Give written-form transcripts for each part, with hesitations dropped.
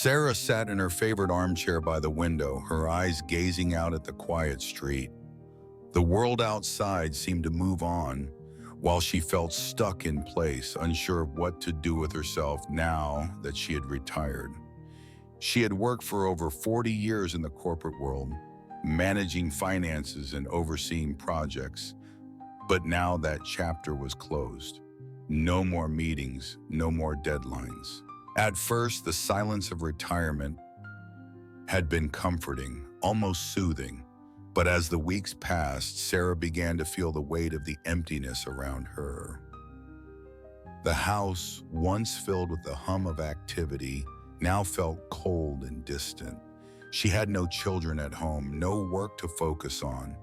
Sarah sat in her favorite armchair by the window, her eyes gazing out at the quiet street. The world outside seemed to move on, while she felt stuck in place, unsure of what to do with herself now that she had retired. She had worked for over 40 years in the corporate world, managing finances and overseeing projects, but now that chapter was closed. No more meetings, no more deadlines. At first, the silence of retirement had been comforting, almost soothing. But as the weeks passed, Sarah began to feel the weight of the emptiness around her. The house, once filled with the hum of activity, now felt cold and distant. She had no children at home, no work to focus on,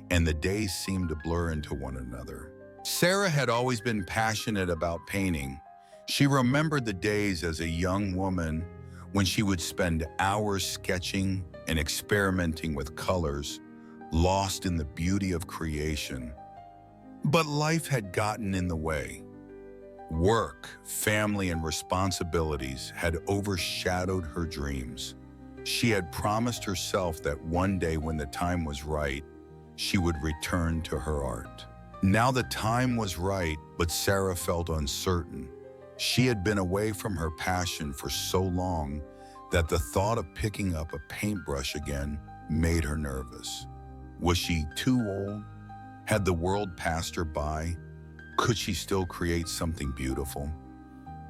and the days seemed to blur into one another. Sarah had always been passionate about painting. She remembered the days as a young woman when she would spend hours sketching and experimenting with colors, lost in the beauty of creation. But life had gotten in the way. Work, family, and responsibilities had overshadowed her dreams. She had promised herself that one day when the time was right, she would return to her art. Now the time was right, but Sarah felt uncertain. She had been away from her passion for so long that the thought of picking up a paintbrush again made her nervous. Was she too old? Had the world passed her by? Could she still create something beautiful?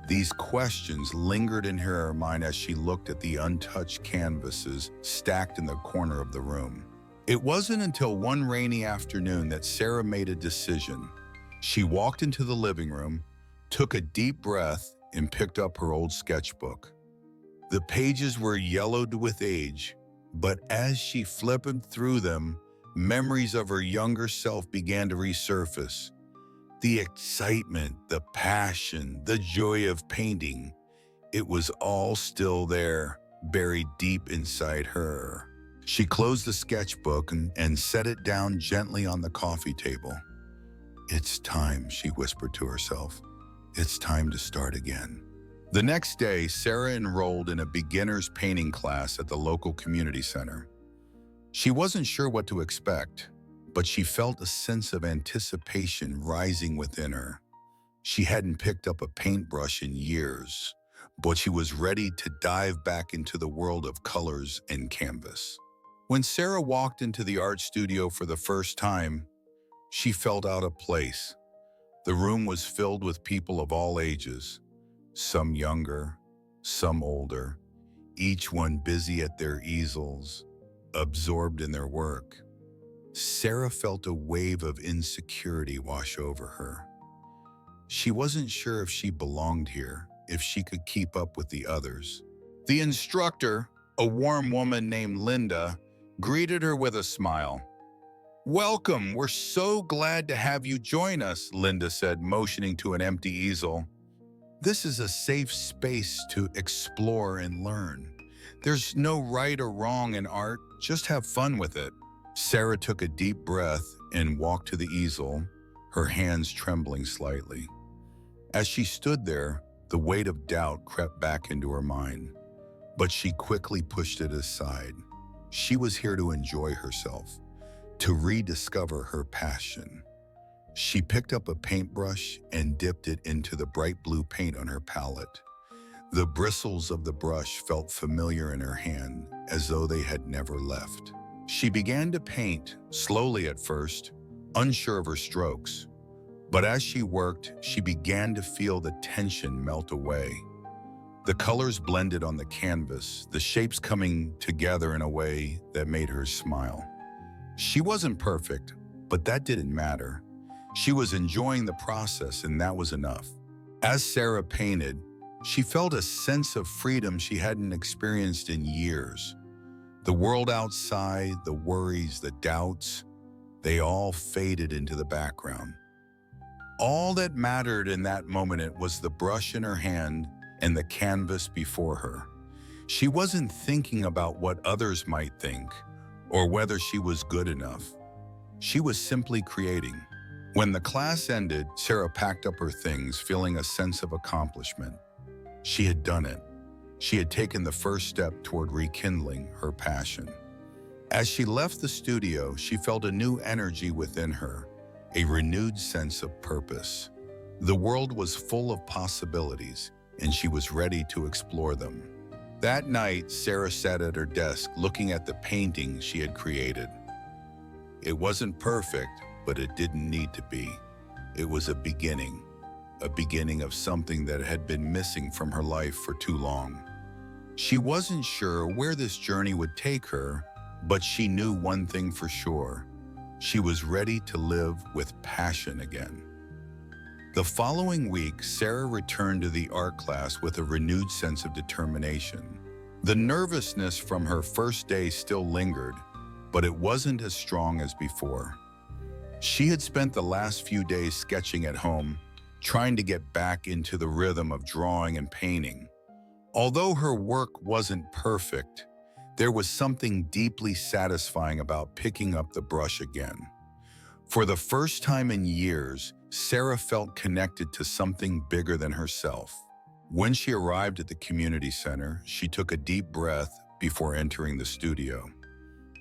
These questions lingered in her mind as she looked at the untouched canvases stacked in the corner of the room. It wasn't until one rainy afternoon that Sarah made a decision. She walked into the living room, took a deep breath, and picked up her old sketchbook. The pages were yellowed with age, but as she flipped through them, memories of her younger self began to resurface. The excitement, the passion, the joy of painting, it was all still there, buried deep inside her. She closed the sketchbook and set it down gently on the coffee table. "It's time," she whispered to herself. "It's time to start again." The next day, Sarah enrolled in a beginner's painting class at the local community center. She wasn't sure what to expect, but she felt a sense of anticipation rising within her. She hadn't picked up a paintbrush in years, but she was ready to dive back into the world of colors and canvas. When Sarah walked into the art studio for the first time, she felt out of place. The room was filled with people of all ages, some younger, some older, each one busy at their easels, absorbed in their work. Sarah felt a wave of insecurity wash over her. She wasn't sure if she belonged here, if she could keep up with the others. The instructor, a warm woman named Linda, greeted her with a smile. "Welcome, we're so glad to have you join us," Linda said, motioning to an empty easel. "This is a safe space to explore and learn. There's no right or wrong in art, just have fun with it." Sarah took a deep breath and walked to the easel, her hands trembling slightly. As she stood there, the weight of doubt crept back into her mind, but she quickly pushed it aside. She was here to enjoy herself, to rediscover her passion. She picked up a paintbrush and dipped it into the bright blue paint on her palette. The bristles of the brush felt familiar in her hand, as though they had never left. She began to paint, slowly at first, unsure of her strokes. But as she worked, she began to feel the tension melt away. The colors blended on the canvas, the shapes coming together in a way that made her smile. She wasn't perfect, but that didn't matter. She was enjoying the process, and that was enough. As Sarah painted, she felt a sense of freedom she hadn't experienced in years. The world outside, the worries, the doubts, they all faded into the background. All that mattered in that moment was the brush in her hand and the canvas before her. She wasn't thinking about what others might think or whether she was good enough. She was simply creating. When the class ended, Sarah packed up her things, feeling a sense of accomplishment. She had done it. She had taken the first step toward rekindling her passion. As she left the studio, she felt a new energy within her, a renewed sense of purpose. The world was full of possibilities, and she was ready to explore them. That night, Sarah sat at her desk looking at the painting she had created. It wasn't perfect, but it didn't need to be. It was a beginning of something that had been missing from her life for too long. She wasn't sure where this journey would take her, but she knew one thing for sure. She was ready to live with passion again. The following week, Sarah returned to the art class with a renewed sense of determination. The nervousness from her first day still lingered, but it wasn't as strong as before. She had spent the last few days sketching at home, trying to get back into the rhythm of drawing and painting. Although her work wasn't perfect, there was something deeply satisfying about picking up the brush again. For the first time in years, Sarah felt connected to something bigger than herself. When she arrived at the community center, she took a deep breath before entering the studio.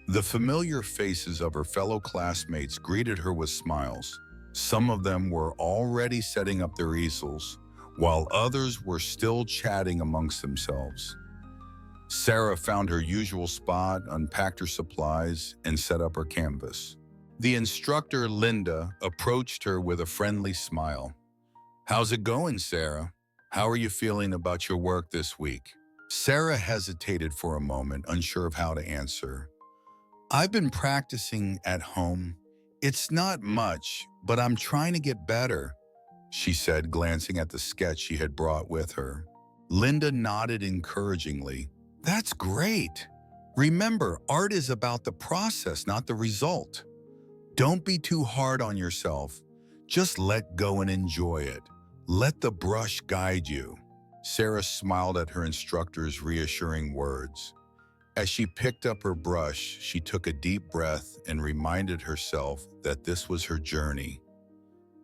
The familiar faces of her fellow classmates greeted her with smiles. Some of them were already setting up their easels, while others were still chatting amongst themselves. Sarah found her usual spot, unpacked her supplies, and set up her canvas. The instructor, Linda, approached her with a friendly smile. "How's it going, Sarah? How are you feeling about your work this week?" Sarah hesitated for a moment, unsure of how to answer. "I've been practicing at home. It's not much, but I'm trying to get better," she said, glancing at the sketch she had brought with her. Linda nodded encouragingly. "That's great. Remember, art is about the process, not the result. Don't be too hard on yourself. Just let go and enjoy it. Let the brush guide you." Sarah smiled at her instructor's reassuring words. As she picked up her brush, she took a deep breath and reminded herself that this was her journey,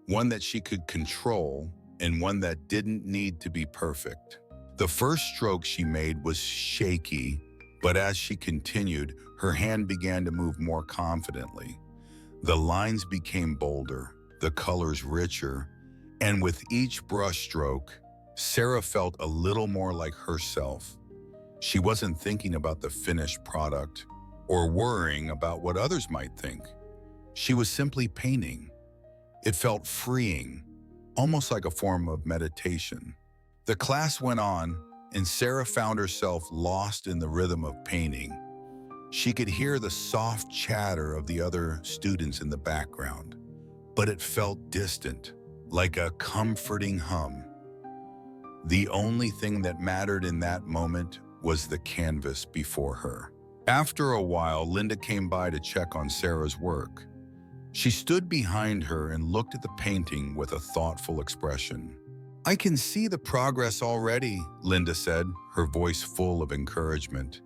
one that she could control and one that didn't need to be perfect. The first stroke she made was shaky, but as she continued, her hand began to move more confidently. The lines became bolder, the colors richer, and with each brush stroke, Sarah felt a little more like herself. She wasn't thinking about the finished product or worrying about what others might think. She was simply painting. It felt freeing, almost like a form of meditation. The class went on, and Sarah found herself lost in the rhythm of painting. She could hear the soft chatter of the other students in the background, but it felt distant, like a comforting hum. The only thing that mattered in that moment was the canvas before her. After a while, Linda came by to check on Sarah's work. She stood behind her and looked at the painting with a thoughtful expression. "I can see the progress already," Linda said, her voice full of encouragement.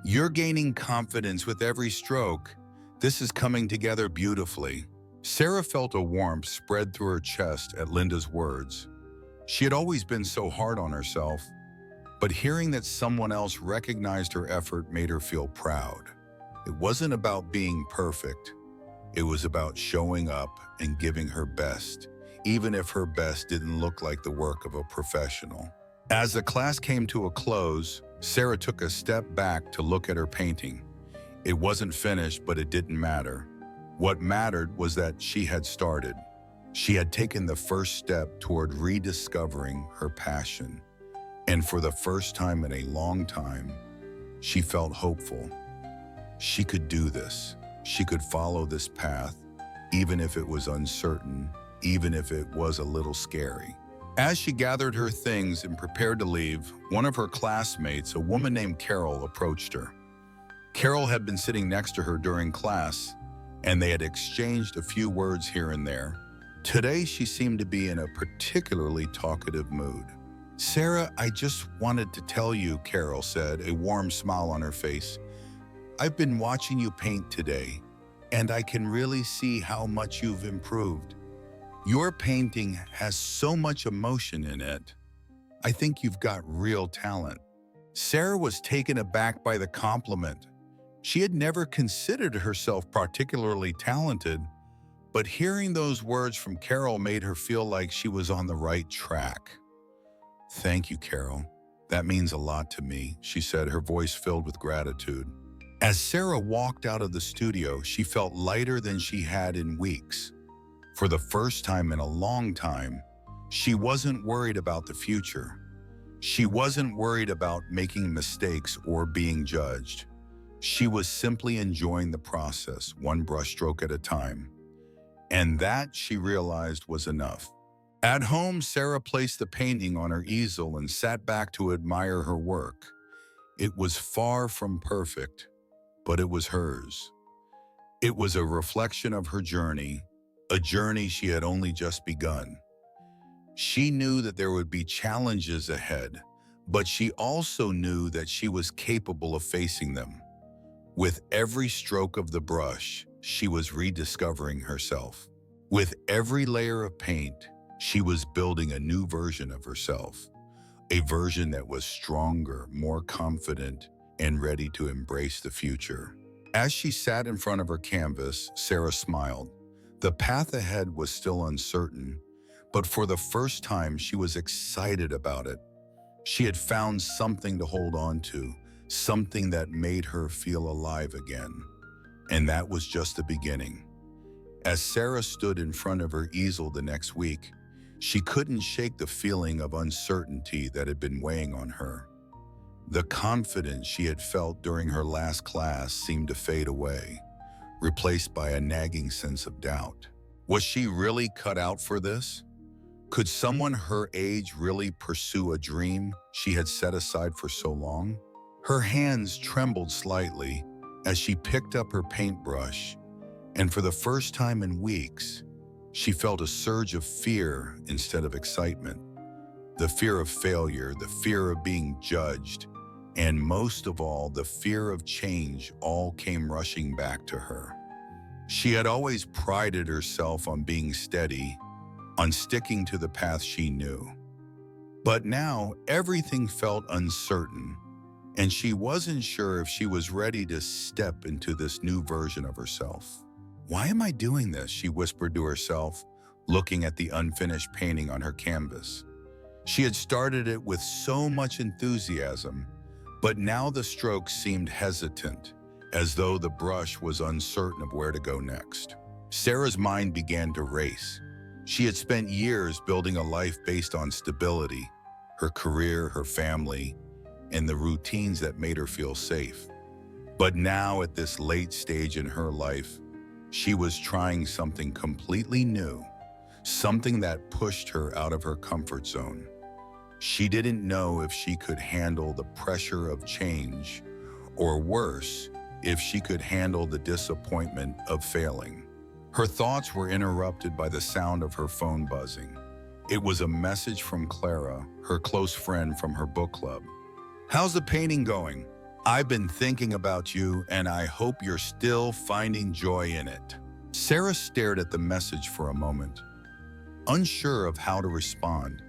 "You're gaining confidence with every stroke. This is coming together beautifully." Sarah felt a warmth spread through her chest at Linda's words. She had always been so hard on herself, but hearing that someone else recognized her effort made her feel proud. It wasn't about being perfect. It was about showing up and giving her best, even if her best didn't look like the work of a professional. As the class came to a close, Sarah took a step back to look at her painting. It wasn't finished, but it didn't matter. What mattered was that she had started. She had taken the first step toward rediscovering her passion. And for the first time in a long time, she felt hopeful. She could do this. She could follow this path, even if it was uncertain, even if it was a little scary. As she gathered her things and prepared to leave, one of her classmates, a woman named Carol, approached her. Carol had been sitting next to her during class, and they had exchanged a few words here and there. Today, she seemed to be in a particularly talkative mood. "Sarah, I just wanted to tell you," Carol said, a warm smile on her face. "I've been watching you paint today, and I can really see how much you've improved. Your painting has so much emotion in it. I think you've got real talent." Sarah was taken aback by the compliment. She had never considered herself particularly talented, but hearing those words from Carol made her feel like she was on the right track. "Thank you, Carol. That means a lot to me," she said, her voice filled with gratitude. As Sarah walked out of the studio, she felt lighter than she had in weeks. For the first time in a long time, she wasn't worried about the future. She wasn't worried about making mistakes or being judged. She was simply enjoying the process, one brushstroke at a time. And that, she realized, was enough. At home, Sarah placed the painting on her easel and sat back to admire her work. It was far from perfect, but it was hers. It was a reflection of her journey, a journey she had only just begun. She knew that there would be challenges ahead, but she also knew that she was capable of facing them. With every stroke of the brush, she was rediscovering herself. With every layer of paint, she was building a new version of herself, a version that was stronger, more confident, and ready to embrace the future. As she sat in front of her canvas, Sarah smiled. The path ahead was still uncertain, but for the first time, she was excited about it. She had found something to hold on to, something that made her feel alive again. And that was just the beginning. As Sarah stood in front of her easel the next week, she couldn't shake the feeling of uncertainty that had been weighing on her. The confidence she had felt during her last class seemed to fade away, replaced by a nagging sense of doubt. Was she really cut out for this? Could someone her age really pursue a dream she had set aside for so long? Her hands trembled slightly as she picked up her paintbrush, and for the first time in weeks, she felt a surge of fear instead of excitement. The fear of failure, the fear of being judged, and most of all, the fear of change all came rushing back to her. She had always prided herself on being steady, on sticking to the path she knew. But now, everything felt uncertain, and she wasn't sure if she was ready to step into this new version of herself. "Why am I doing this?" she whispered to herself, looking at the unfinished painting on her canvas. She had started it with so much enthusiasm, but now the strokes seemed hesitant, as though the brush was uncertain of where to go next. Sarah's mind began to race. She had spent years building a life based on stability, her career, her family, and the routines that made her feel safe. But now, at this late stage in her life, she was trying something completely new, something that pushed her out of her comfort zone. She didn't know if she could handle the pressure of change, or worse, if she could handle the disappointment of failing. Her thoughts were interrupted by the sound of her phone buzzing. It was a message from Clara, her close friend from her book club. "How's the painting going? I've been thinking about you, and I hope you're still finding joy in it." Sarah stared at the message for a moment, unsure of how to respond.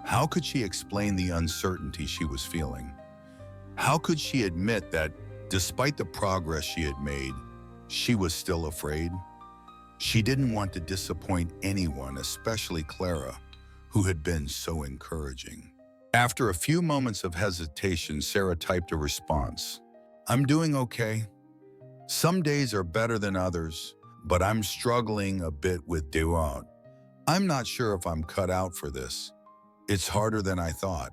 How could she explain the uncertainty she was feeling? How could she admit that, despite the progress she had made, she was still afraid? She didn't want to disappoint anyone, especially Clara, who had been so encouraging. After a few moments of hesitation, Sarah typed a response. "I'm doing okay. Some days are better than others, but I'm struggling a bit with doubt. I'm not sure if I'm cut out for this. It's harder than I thought."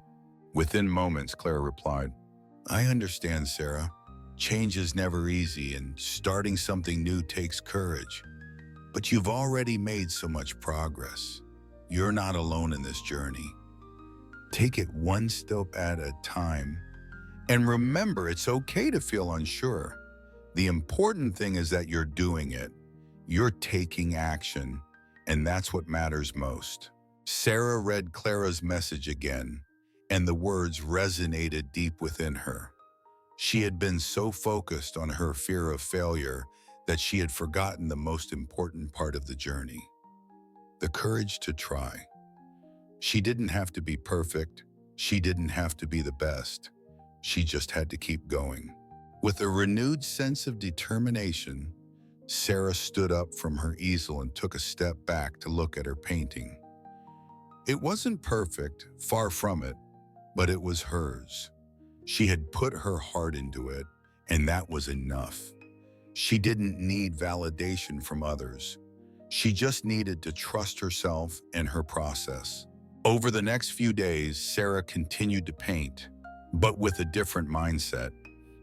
Within moments, Clara replied, "I understand, Sarah. Change is never easy, and starting something new takes courage. But you've already made so much progress. You're not alone in this journey. Take it one step at a time. And remember, it's okay to feel unsure. The important thing is that you're doing it. You're taking action, and that's what matters most." Sarah read Clara's message again, and the words resonated deep within her. She had been so focused on her fear of failure that she had forgotten the most important part of the journey: the courage to try. She didn't have to be perfect. She didn't have to be the best. She just had to keep going. With a renewed sense of determination, Sarah stood up from her easel and took a step back to look at her painting. It wasn't perfect, far from it, but it was hers. She had put her heart into it, and that was enough. She didn't need validation from others. She just needed to trust herself and her process. Over the next few days, Sarah continued to paint, but with a different mindset.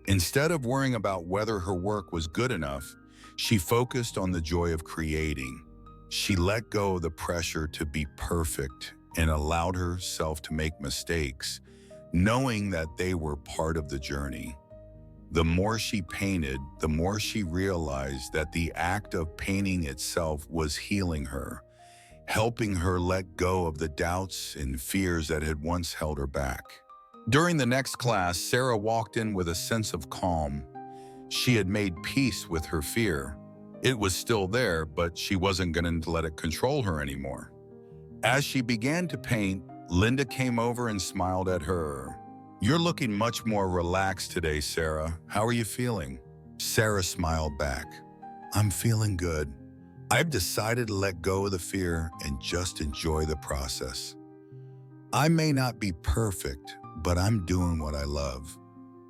Instead of worrying about whether her work was good enough, she focused on the joy of creating. She let go of the pressure to be perfect and allowed herself to make mistakes, knowing that they were part of the journey. The more she painted, the more she realized that the act of painting itself was healing her, helping her let go of the doubts and fears that had once held her back. During the next class, Sarah walked in with a sense of calm. She had made peace with her fear. It was still there, but she wasn't going to let it control her anymore. As she began to paint, Linda came over and smiled at her. "You're looking much more relaxed today, Sarah. How are you feeling?" Sarah smiled back. "I'm feeling good. I've decided to let go of the fear and just enjoy the process. I may not be perfect, but I'm doing what I love,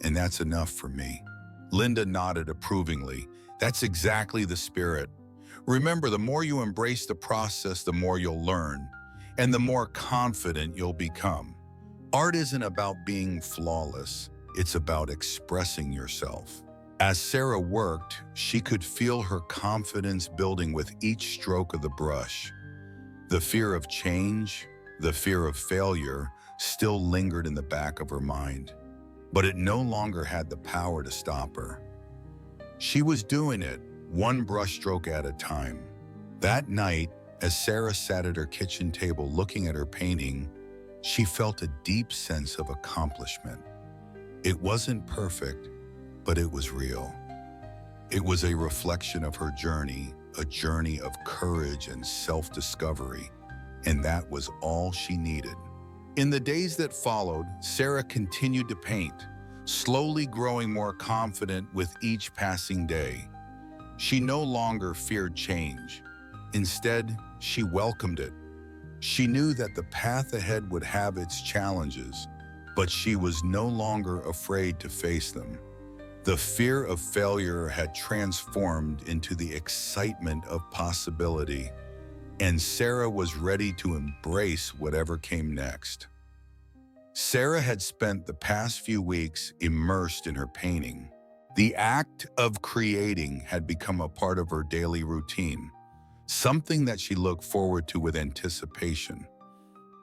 and that's enough for me." Linda nodded approvingly. "That's exactly the spirit. Remember, the more you embrace the process, the more you'll learn, and the more confident you'll become. Art isn't about being flawless. It's about expressing yourself." As Sarah worked, she could feel her confidence building with each stroke of the brush. The fear of change, the fear of failure, still lingered in the back of her mind, but it no longer had the power to stop her. She was doing it, one brushstroke at a time. That night, as Sarah sat at her kitchen table looking at her painting, she felt a deep sense of accomplishment. It wasn't perfect, but it was real. It was a reflection of her journey, a journey of courage and self-discovery, and that was all she needed. In the days that followed, Sarah continued to paint, slowly growing more confident with each passing day. She no longer feared change. Instead, she welcomed it. She knew that the path ahead would have its challenges, but she was no longer afraid to face them. The fear of failure had transformed into the excitement of possibility, and Sarah was ready to embrace whatever came next. Sarah had spent the past few weeks immersed in her painting. The act of creating had become a part of her daily routine, something that she looked forward to with anticipation.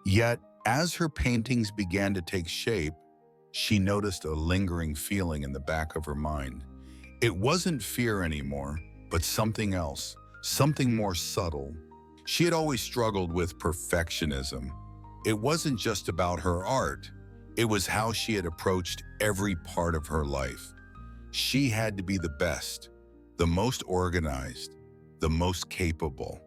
Yet, as her paintings began to take shape, she noticed a lingering feeling in the back of her mind. It wasn't fear anymore, but something else, something more subtle. She had always struggled with perfectionism. It wasn't just about her art. It was how she had approached every part of her life. She had to be the best, the most organized, the most capable.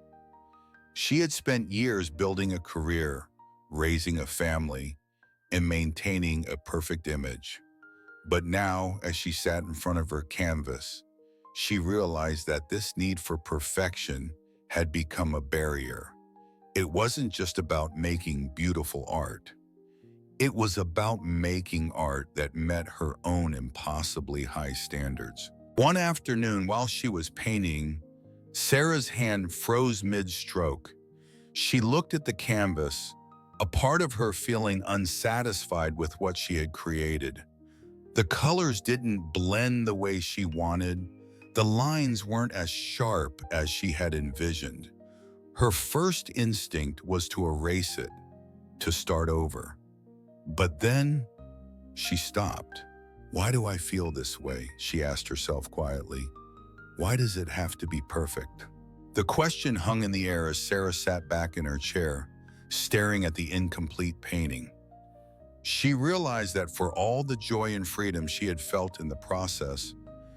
She had spent years building a career, raising a family, and maintaining a perfect image. But now, as she sat in front of her canvas, she realized that this need for perfection had become a barrier. It wasn't just about making beautiful art. It was about making art that met her own impossibly high standards. One afternoon, while she was painting, Sarah's hand froze mid-stroke. She looked at the canvas, a part of her feeling unsatisfied with what she had created. The colors didn't blend the way she wanted. The lines weren't as sharp as she had envisioned. Her first instinct was to erase it, to start over. But then she stopped. "Why do I feel this way?" she asked herself quietly. "Why does it have to be perfect?" The question hung in the air as Sarah sat back in her chair, staring at the incomplete painting. She realized that for all the joy and freedom she had felt in the process,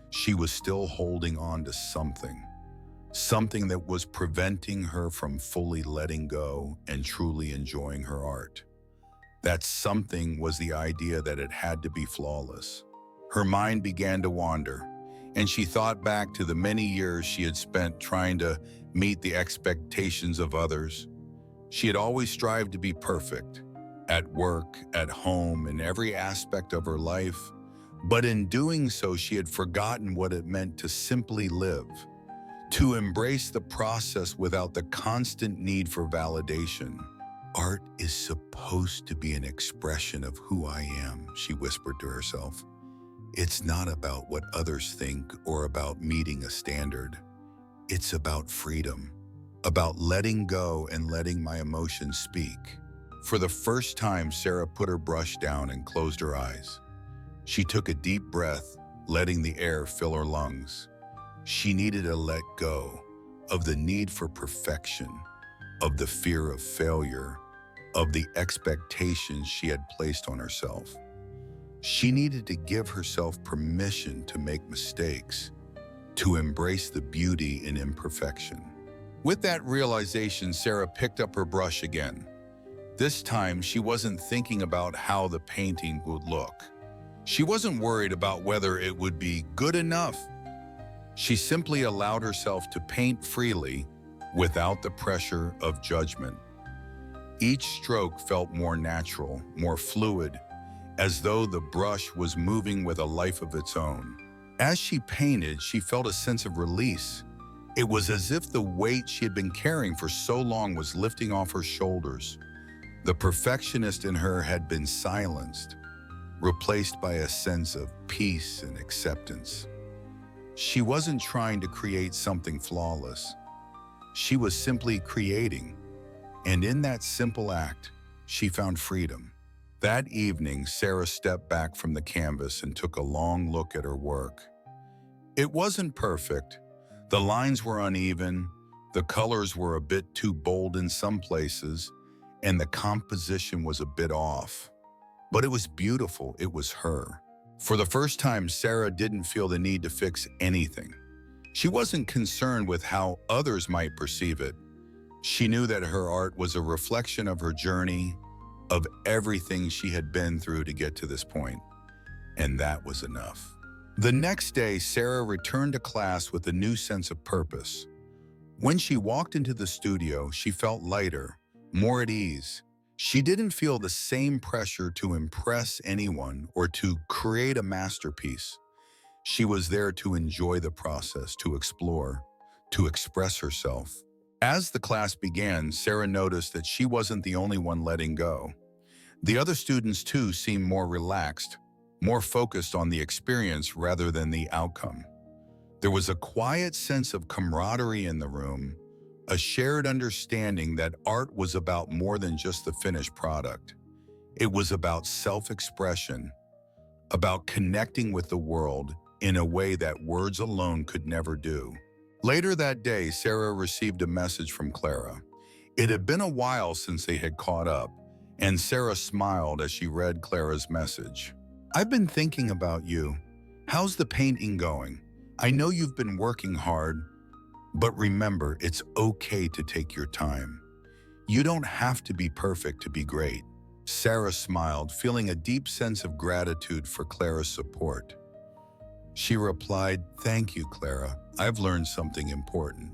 she was still holding on to something that was preventing her from fully letting go and truly enjoying her art. That something was the idea that it had to be flawless. Her mind began to wander, and she thought back to the many years she had spent trying to meet the expectations of others. She had always strived to be perfect, at work, at home, in every aspect of her life. But in doing so, she had forgotten what it meant to simply live, to embrace the process without the constant need for validation. Art is supposed to be an expression of who I am, she whispered to herself. It's not about what others think or about meeting a standard. It's about freedom, about letting go and letting my emotions speak. For the first time, Sarah put her brush down and closed her eyes. She took a deep breath, letting the air fill her lungs. She needed to let go of the need for perfection, of the fear of failure, of the expectations she had placed on herself. She needed to give herself permission to make mistakes, to embrace the beauty in imperfection. With that realization, Sarah picked up her brush again. This time, she wasn't thinking about how the painting would look. She wasn't worried about whether it would be good enough. She simply allowed herself to paint freely without the pressure of judgment. Each stroke felt more natural, more fluid, as though the brush was moving with a life of its own. As she painted, she felt a sense of release. It was as if the weight she had been carrying for so long was lifting off her shoulders. The perfectionist in her had been silenced, replaced by a sense of peace and acceptance. She wasn't trying to create something flawless. She was simply creating, and in that simple act, she found freedom. That evening, Sarah stepped back from the canvas and took a long look at her work. It wasn't perfect. The lines were uneven, the colors were a bit too bold in some places, and the composition was a bit off. But it was beautiful, it was her. For the first time, Sarah didn't feel the need to fix anything. She wasn't concerned with how others might perceive it. She knew that her art was a reflection of her journey, of everything she had been through to get to this point. And that was enough. The next day, Sarah returned to class with a new sense of purpose. When she walked into the studio, she felt lighter, more at ease. She didn't feel the same pressure to impress anyone or to create a masterpiece. She was there to enjoy the process, to explore, to express herself. As the class began, Sarah noticed that she wasn't the only one letting go. The other students, too, seemed more relaxed, more focused on the experience rather than the outcome. There was a quiet sense of camaraderie in the room, a shared understanding that art was about more than just the finished product. It was about self-expression, about connecting with the world in a way that words alone could never do. Later that day, Sarah received a message from Clara. It had been a while since they had caught up, and Sarah smiled as she read Clara's message. "I've been thinking about you. How's the painting going? I know you've been working hard, but remember, it's okay to take your time. You don't have to be perfect to be great." Sarah smiled, feeling a deep sense of gratitude for Clara's support. She replied, "Thank you, Clara. I've learned something important.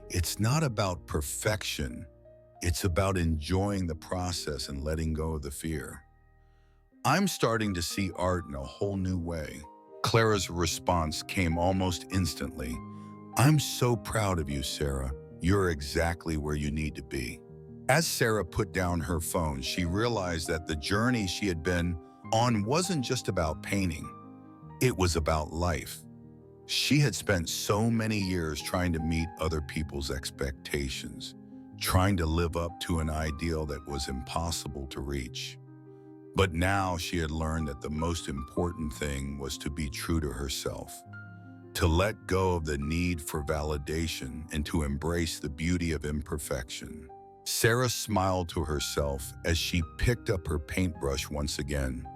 It's not about perfection. It's about enjoying the process and letting go of the fear. I'm starting to see art in a whole new way." Clara's response came almost instantly. "I'm so proud of you, Sarah. You're exactly where you need to be." As Sarah put down her phone, she realized that the journey she had been on wasn't just about painting. It was about life. She had spent so many years trying to meet other people's expectations, trying to live up to an ideal that was impossible to reach. But now she had learned that the most important thing was to be true to herself, to let go of the need for validation and to embrace the beauty of imperfection. Sarah smiled to herself as she picked up her paintbrush once again.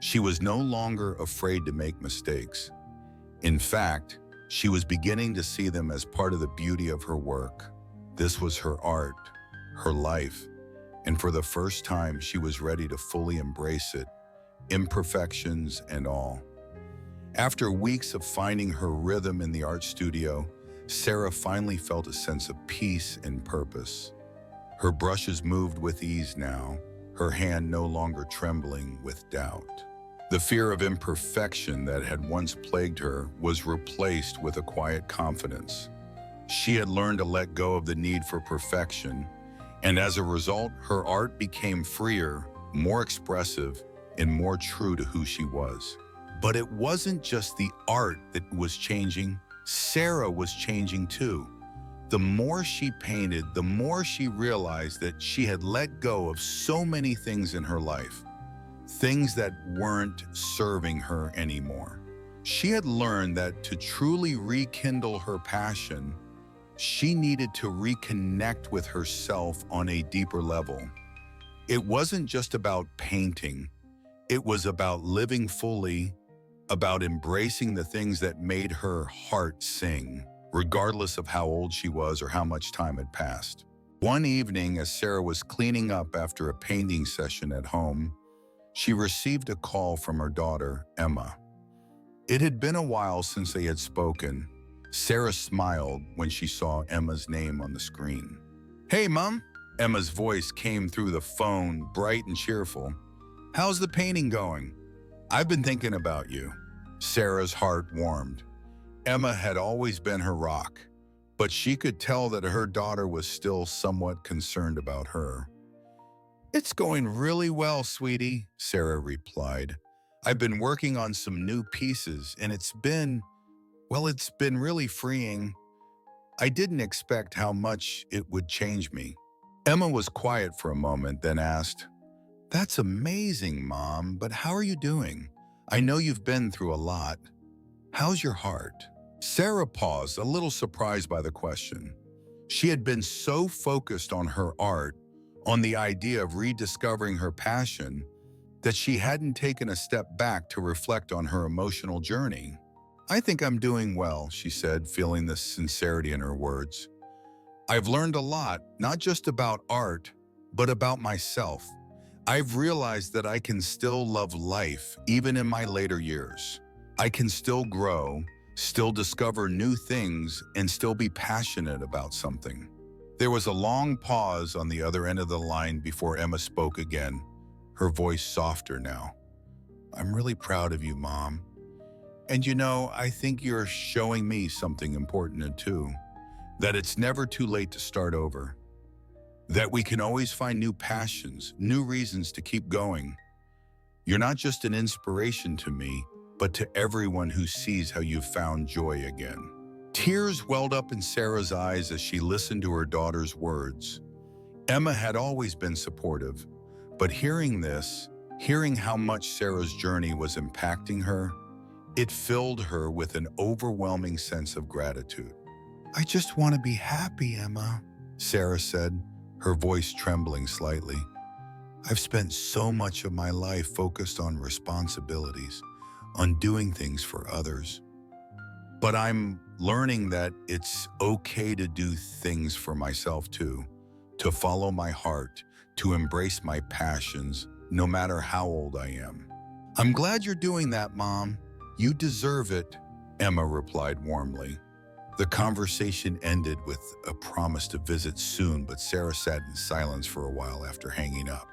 She was no longer afraid to make mistakes. In fact, she was beginning to see them as part of the beauty of her work. This was her art, her life, and for the first time she was ready to fully embrace it, imperfections and all. After weeks of finding her rhythm in the art studio, Sarah finally felt a sense of peace and purpose. Her brushes moved with ease now, her hand no longer trembling with doubt. The fear of imperfection that had once plagued her was replaced with a quiet confidence. She had learned to let go of the need for perfection, and as a result, her art became freer, more expressive, and more true to who she was. But it wasn't just the art that was changing, Sarah was changing too. The more she painted, the more she realized that she had let go of so many things in her life, things that weren't serving her anymore. She had learned that to truly rekindle her passion, she needed to reconnect with herself on a deeper level. It wasn't just about painting, it was about living fully, about embracing the things that made her heart sing, regardless of how old she was or how much time had passed. One evening, as Sarah was cleaning up after a painting session at home, she received a call from her daughter, Emma. It had been a while since they had spoken. Sarah smiled when she saw Emma's name on the screen. "Hey, Mom." Emma's voice came through the phone, bright and cheerful. "How's the painting going? I've been thinking about you." Sarah's heart warmed. Emma had always been her rock, but she could tell that her daughter was still somewhat concerned about her. "It's going really well, sweetie," Sarah replied. "I've been working on some new pieces, and it's been really freeing. I didn't expect how much it would change me." Emma was quiet for a moment, then asked, "That's amazing, Mom, but how are you doing? I know you've been through a lot. How's your heart?" Sarah paused, a little surprised by the question. She had been so focused on her art, on the idea of rediscovering her passion, that she hadn't taken a step back to reflect on her emotional journey. "I think I'm doing well," she said, feeling the sincerity in her words. "I've learned a lot, not just about art, but about myself. I've realized that I can still love life, even in my later years. I can still grow, still discover new things, and still be passionate about something." There was a long pause on the other end of the line before Emma spoke again, her voice softer now. "I'm really proud of you, Mom. And you know, I think you're showing me something important too, that it's never too late to start over. That we can always find new passions, new reasons to keep going. You're not just an inspiration to me, but to everyone who sees how you've found joy again." Tears welled up in Sarah's eyes as she listened to her daughter's words. Emma had always been supportive, but hearing this, hearing how much Sarah's journey was impacting her, it filled her with an overwhelming sense of gratitude. "I just want to be happy, Emma," Sarah said, her voice trembling slightly. "I've spent so much of my life focused on responsibilities, on doing things for others. But I'm learning that it's okay to do things for myself too, to follow my heart, to embrace my passions, no matter how old I am." "I'm glad you're doing that, Mom. You deserve it," Emma replied warmly. The conversation ended with a promise to visit soon, but Sarah sat in silence for a while after hanging up.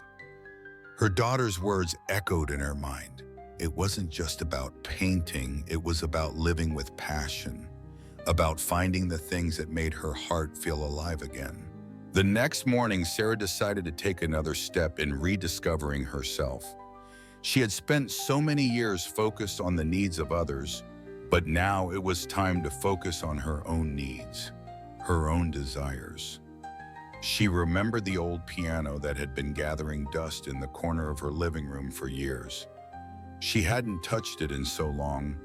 Her daughter's words echoed in her mind. It wasn't just about painting, it was about living with passion, about finding the things that made her heart feel alive again. The next morning, Sarah decided to take another step in rediscovering herself. She had spent so many years focused on the needs of others, but now it was time to focus on her own needs, her own desires. She remembered the old piano that had been gathering dust in the corner of her living room for years. She hadn't touched it in so long,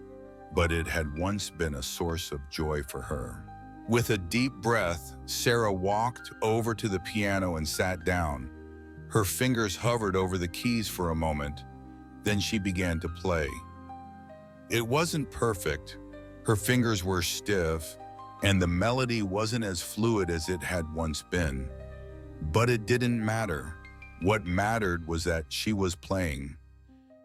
but it had once been a source of joy for her. With a deep breath, Sarah walked over to the piano and sat down. Her fingers hovered over the keys for a moment, then she began to play. It wasn't perfect. Her fingers were stiff, and the melody wasn't as fluid as it had once been. But it didn't matter. What mattered was that she was playing.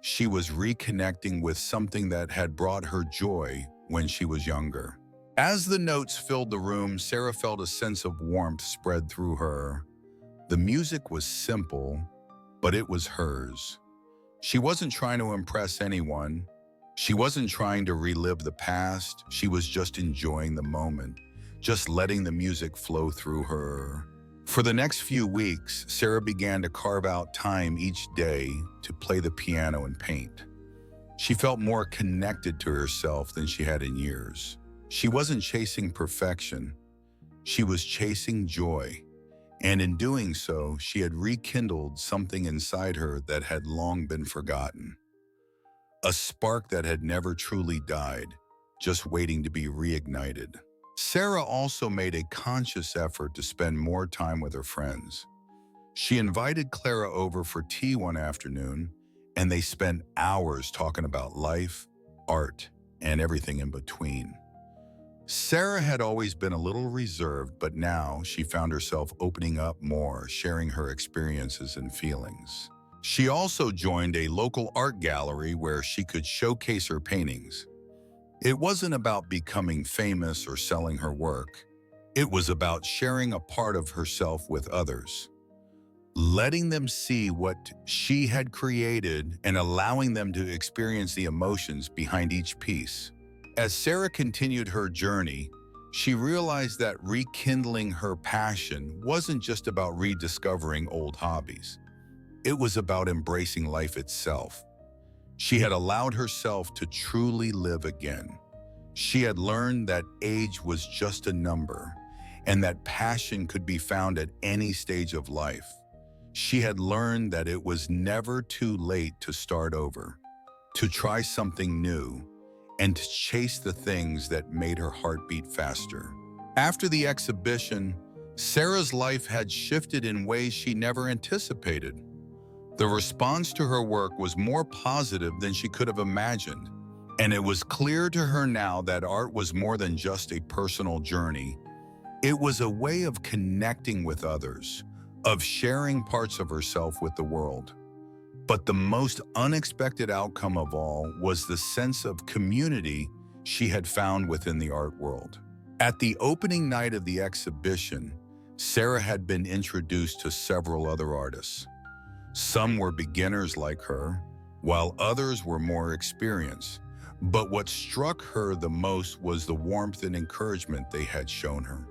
She was reconnecting with something that had brought her joy when she was younger. As the notes filled the room, Sarah felt a sense of warmth spread through her. The music was simple, but it was hers. She wasn't trying to impress anyone. She wasn't trying to relive the past. She was just enjoying the moment, just letting the music flow through her. For the next few weeks, Sarah began to carve out time each day to play the piano and paint. She felt more connected to herself than she had in years. She wasn't chasing perfection. She was chasing joy. And in doing so, she had rekindled something inside her that had long been forgotten. A spark that had never truly died, just waiting to be reignited. Sarah also made a conscious effort to spend more time with her friends. She invited Clara over for tea one afternoon, and they spent hours talking about life, art, and everything in between. Sarah had always been a little reserved, but now she found herself opening up more, sharing her experiences and feelings. She also joined a local art gallery where she could showcase her paintings. It wasn't about becoming famous or selling her work. It was about sharing a part of herself with others, letting them see what she had created and allowing them to experience the emotions behind each piece. As Sarah continued her journey, she realized that rekindling her passion wasn't just about rediscovering old hobbies. It was about embracing life itself. She had allowed herself to truly live again. She had learned that age was just a number and that passion could be found at any stage of life. She had learned that it was never too late to start over, to try something new, and to chase the things that made her heart beat faster. After the exhibition, Sarah's life had shifted in ways she never anticipated. The response to her work was more positive than she could have imagined, and it was clear to her now that art was more than just a personal journey. It was a way of connecting with others, of sharing parts of herself with the world. But the most unexpected outcome of all was the sense of community she had found within the art world. At the opening night of the exhibition, Sarah had been introduced to several other artists. Some were beginners like her, while others were more experienced. But what struck her the most was the warmth and encouragement they had shown her.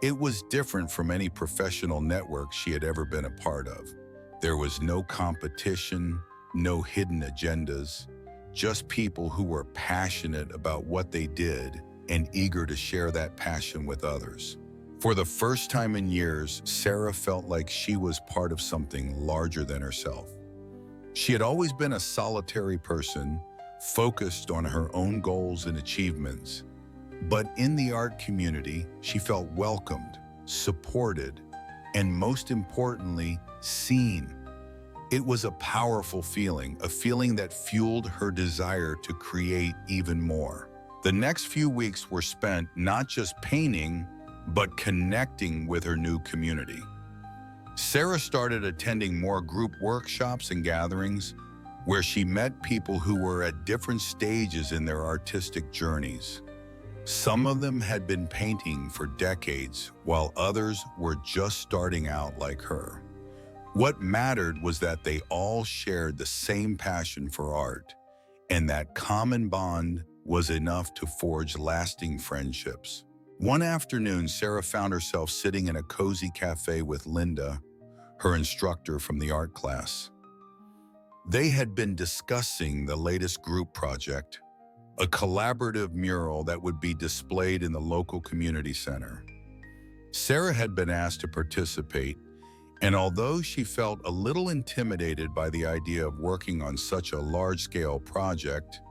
It was different from any professional network she had ever been a part of. There was no competition, no hidden agendas, just people who were passionate about what they did and eager to share that passion with others. For the first time in years, Sarah felt like she was part of something larger than herself. She had always been a solitary person, focused on her own goals and achievements. But in the art community, she felt welcomed, supported, and most importantly, seen. It was a powerful feeling, a feeling that fueled her desire to create even more. The next few weeks were spent not just painting, but connecting with her new community. Sarah started attending more group workshops and gatherings where she met people who were at different stages in their artistic journeys. Some of them had been painting for decades, while others were just starting out like her. What mattered was that they all shared the same passion for art, and that common bond was enough to forge lasting friendships. One afternoon, Sarah found herself sitting in a cozy cafe with Linda, her instructor from the art class. They had been discussing the latest group project, a collaborative mural that would be displayed in the local community center. Sarah had been asked to participate, and although she felt a little intimidated by the idea of working on such a large-scale project,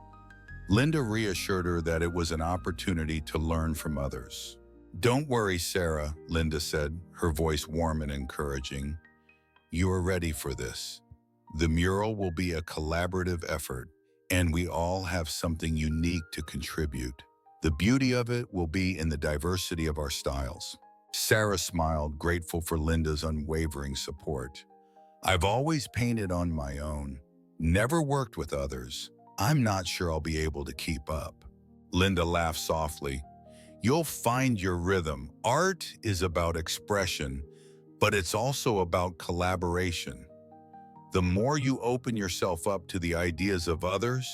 Linda reassured her that it was an opportunity to learn from others. "Don't worry, Sarah," Linda said, her voice warm and encouraging. "You are ready for this. The mural will be a collaborative effort, and we all have something unique to contribute. The beauty of it will be in the diversity of our styles." Sarah smiled, grateful for Linda's unwavering support. I've always painted on my own, never worked with others. I'm not sure I'll be able to keep up. Linda laughed softly. You'll find your rhythm. Art is about expression, but it's also about collaboration. The more you open yourself up to the ideas of others,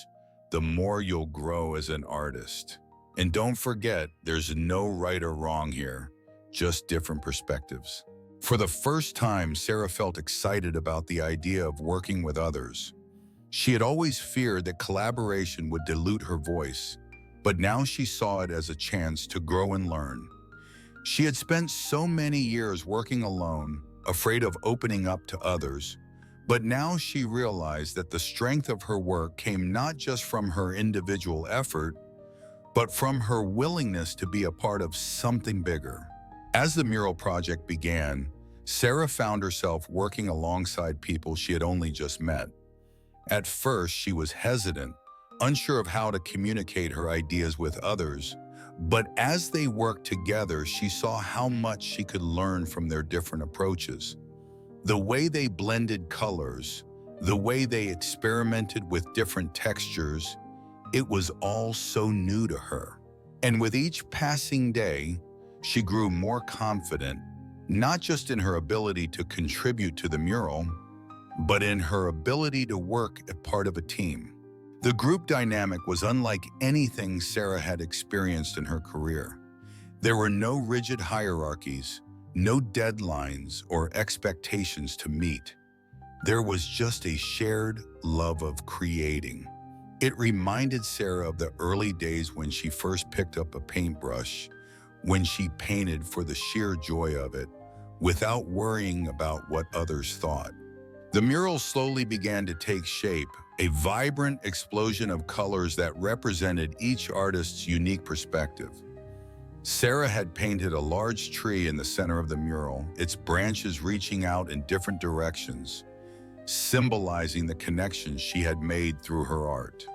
the more you'll grow as an artist. And don't forget, there's no right or wrong here, just different perspectives. For the first time, Sarah felt excited about the idea of working with others. She had always feared that collaboration would dilute her voice, but now she saw it as a chance to grow and learn. She had spent so many years working alone, afraid of opening up to others, but now she realized that the strength of her work came not just from her individual effort, but from her willingness to be a part of something bigger. As the mural project began, Sarah found herself working alongside people she had only just met. At first, she was hesitant, unsure of how to communicate her ideas with others, but as they worked together, she saw how much she could learn from their different approaches. The way they blended colors, the way they experimented with different textures, it was all so new to her. And with each passing day, she grew more confident, not just in her ability to contribute to the mural, but in her ability to work as part of a team. The group dynamic was unlike anything Sarah had experienced in her career. There were no rigid hierarchies, no deadlines or expectations to meet. There was just a shared love of creating. It reminded Sarah of the early days when she first picked up a paintbrush, when she painted for the sheer joy of it, without worrying about what others thought. The mural slowly began to take shape, a vibrant explosion of colors that represented each artist's unique perspective. Sarah had painted a large tree in the center of the mural, its branches reaching out in different directions, symbolizing the connections she had made through her art.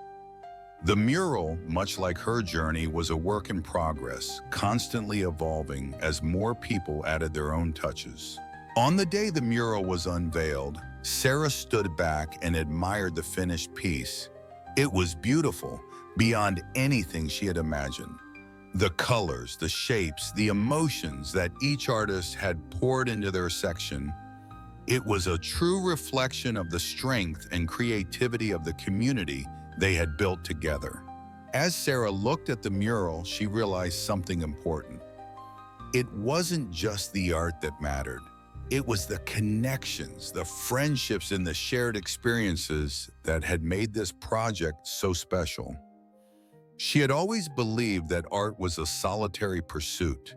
The mural, much like her journey, was a work in progress, constantly evolving as more people added their own touches. On the day the mural was unveiled, Sarah stood back and admired the finished piece. It was beautiful, beyond anything she had imagined. The colors, the shapes, the emotions that each artist had poured into their section, it was a true reflection of the strength and creativity of the community they had built together. As Sarah looked at the mural, she realized something important. It wasn't just the art that mattered. It was the connections, the friendships, and the shared experiences that had made this project so special. She had always believed that art was a solitary pursuit,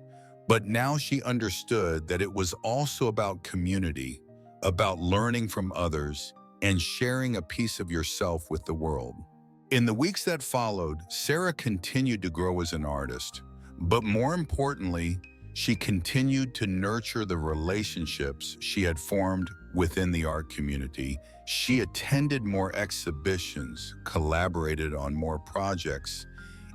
but now she understood that it was also about community, about learning from others, and sharing a piece of yourself with the world. In the weeks that followed, Sarah continued to grow as an artist, but more importantly, she continued to nurture the relationships she had formed within the art community. She attended more exhibitions, collaborated on more projects,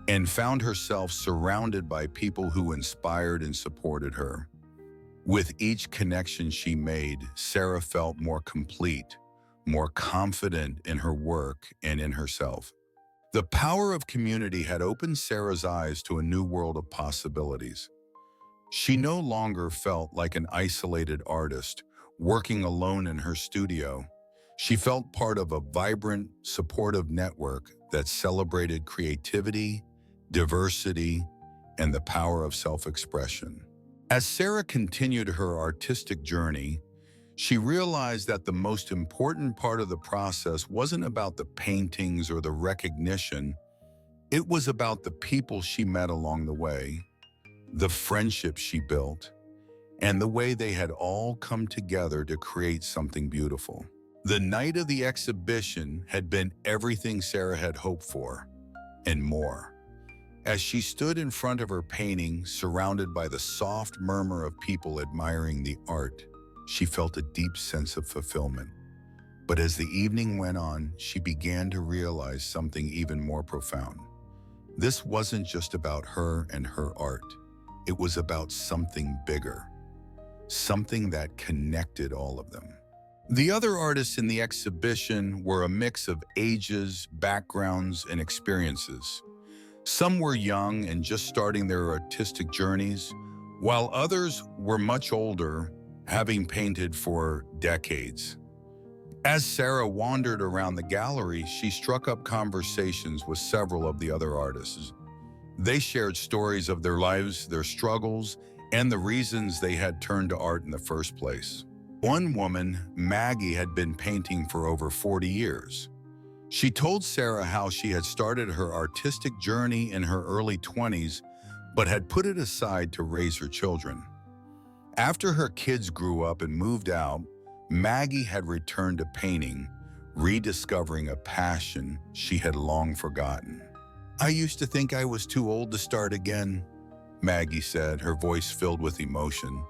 and found herself surrounded by people who inspired and supported her. With each connection she made, Sarah felt more complete, more confident in her work and in herself. The power of community had opened Sarah's eyes to a new world of possibilities. She no longer felt like an isolated artist, working alone in her studio. She felt part of a vibrant, supportive network that celebrated creativity, diversity, and the power of self-expression. As Sarah continued her artistic journey, she realized that the most important part of the process wasn't about the paintings or the recognition. It was about the people she met along the way, the friendships she built, and the way they had all come together to create something beautiful. The night of the exhibition had been everything Sarah had hoped for, and more. As she stood in front of her painting, surrounded by the soft murmur of people admiring the art, she felt a deep sense of fulfillment. But as the evening went on, she began to realize something even more profound. This wasn't just about her and her art. It was about something bigger, something that connected all of them. The other artists in the exhibition were a mix of ages, backgrounds, and experiences. Some were young and just starting their artistic journeys, while others were much older, having painted for decades. As Sarah wandered around the gallery, she struck up conversations with several of the other artists. They shared stories of their lives, their struggles, and the reasons they had turned to art in the first place. One woman, Maggie, had been painting for over 40 years. She told Sarah how she had started her artistic journey in her early 20s, but had put it aside to raise her children. After her kids grew up and moved out, Maggie had returned to painting, rediscovering a passion she had long forgotten. "I used to think I was too old to start again," Maggie said, her voice filled with emotion.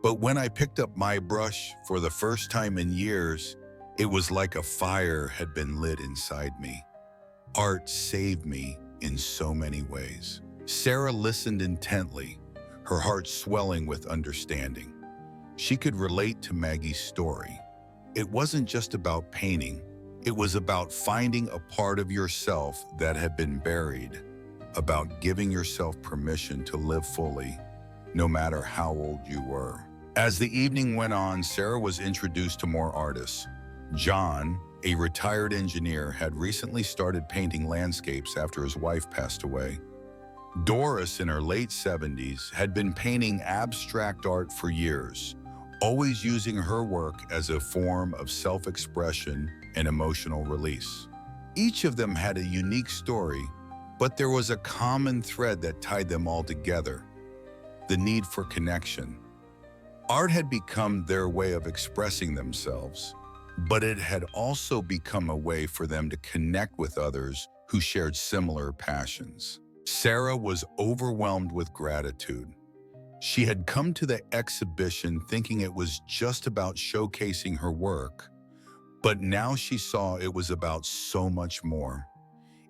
"But when I picked up my brush for the first time in years, it was like a fire had been lit inside me. Art saved me in so many ways." Sarah listened intently, her heart swelling with understanding. She could relate to Maggie's story. It wasn't just about painting. It was about finding a part of yourself that had been buried, about giving yourself permission to live fully, no matter how old you were. As the evening went on, Sarah was introduced to more artists. John, a retired engineer, had recently started painting landscapes after his wife passed away. Doris, in her late 70s, had been painting abstract art for years, always using her work as a form of self-expression and emotional release. Each of them had a unique story, but there was a common thread that tied them all together: the need for connection. Art had become their way of expressing themselves, but it had also become a way for them to connect with others who shared similar passions. Sarah was overwhelmed with gratitude. She had come to the exhibition thinking it was just about showcasing her work, but now she saw it was about so much more.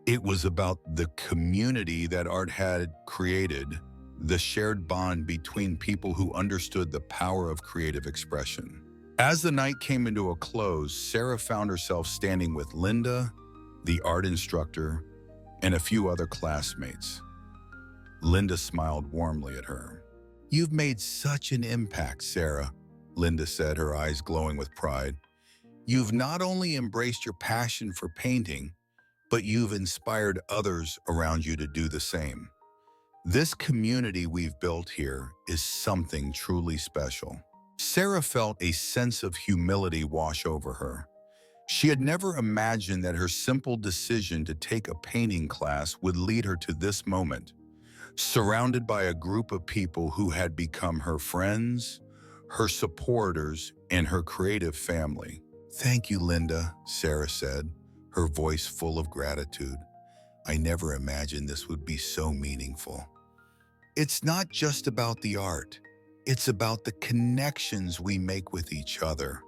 It was about the community that art had created, the shared bond between people who understood the power of creative expression. As the night came into a close, Sarah found herself standing with Linda, the art instructor, and a few other classmates. Linda smiled warmly at her. "You've made such an impact, Sarah," Linda said, her eyes glowing with pride. "You've not only embraced your passion for painting, but you've inspired others around you to do the same. This community we've built here is something truly special." Sarah felt a sense of humility wash over her. She had never imagined that her simple decision to take a painting class would lead her to this moment, surrounded by a group of people who had become her friends, her supporters, and her creative family. "Thank you, Linda," Sarah said, her voice full of gratitude. "I never imagined this would be so meaningful. It's not just about the art. It's about the connections we make with each other.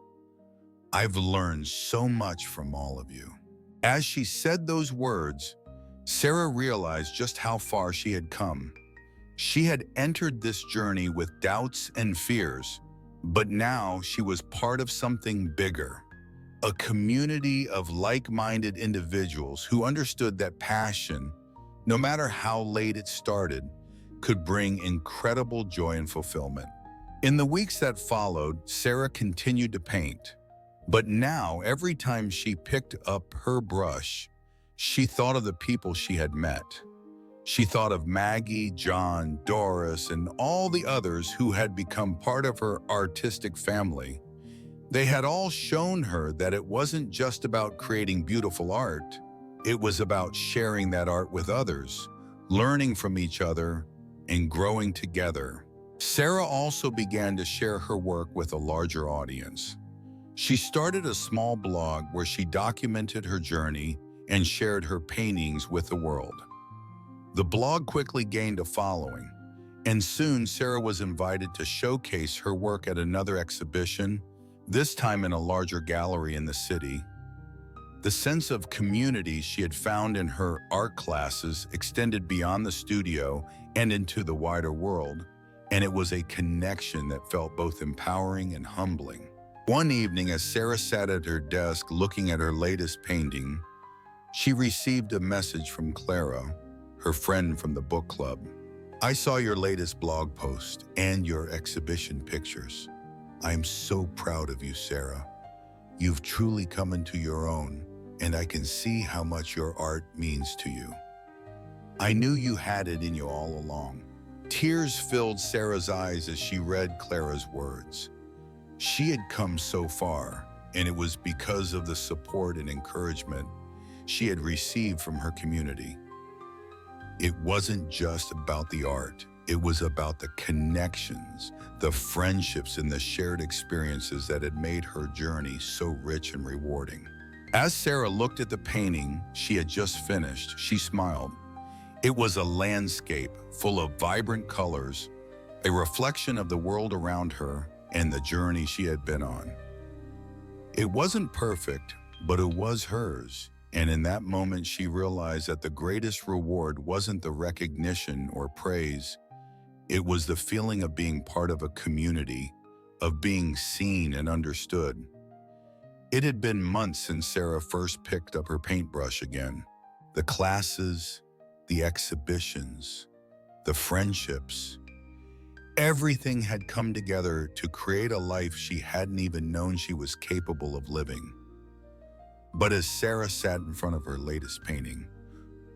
I've learned so much from all of you." As she said those words, Sarah realized just how far she had come. She had entered this journey with doubts and fears, but now she was part of something bigger, a community of like-minded individuals who understood that passion, no matter how late it started, could bring incredible joy and fulfillment. In the weeks that followed, Sarah continued to paint. But now, every time she picked up her brush, she thought of the people she had met. She thought of Maggie, John, Doris, and all the others who had become part of her artistic family. They had all shown her that it wasn't just about creating beautiful art. It was about sharing that art with others, learning from each other, and growing together. Sarah also began to share her work with a larger audience. She started a small blog where she documented her journey and shared her paintings with the world. The blog quickly gained a following, and soon Sarah was invited to showcase her work at another exhibition, this time in a larger gallery in the city. The sense of community she had found in her art classes extended beyond the studio and into the wider world, and it was a connection that felt both empowering and humbling. One evening, as Sarah sat at her desk looking at her latest painting, she received a message from Clara, her friend from the book club. "I saw your latest blog post and your exhibition pictures. I'm so proud of you, Sarah. You've truly come into your own, and I can see how much your art means to you. I knew you had it in you all along." Tears filled Sarah's eyes as she read Clara's words. She had come so far, and it was because of the support and encouragement she had received from her community. It wasn't just about the art. It was about the connections, the friendships, and the shared experiences that had made her journey so rich and rewarding. As Sarah looked at the painting she had just finished, she smiled. It was a landscape full of vibrant colors, a reflection of the world around her and the journey she had been on. It wasn't perfect, but it was hers. And in that moment, she realized that the greatest reward wasn't the recognition or praise. It was the feeling of being part of a community, of being seen and understood. It had been months since Sarah first picked up her paintbrush again. The classes, the exhibitions, the friendships, everything had come together to create a life she hadn't even known she was capable of living. But as Sarah sat in front of her latest painting,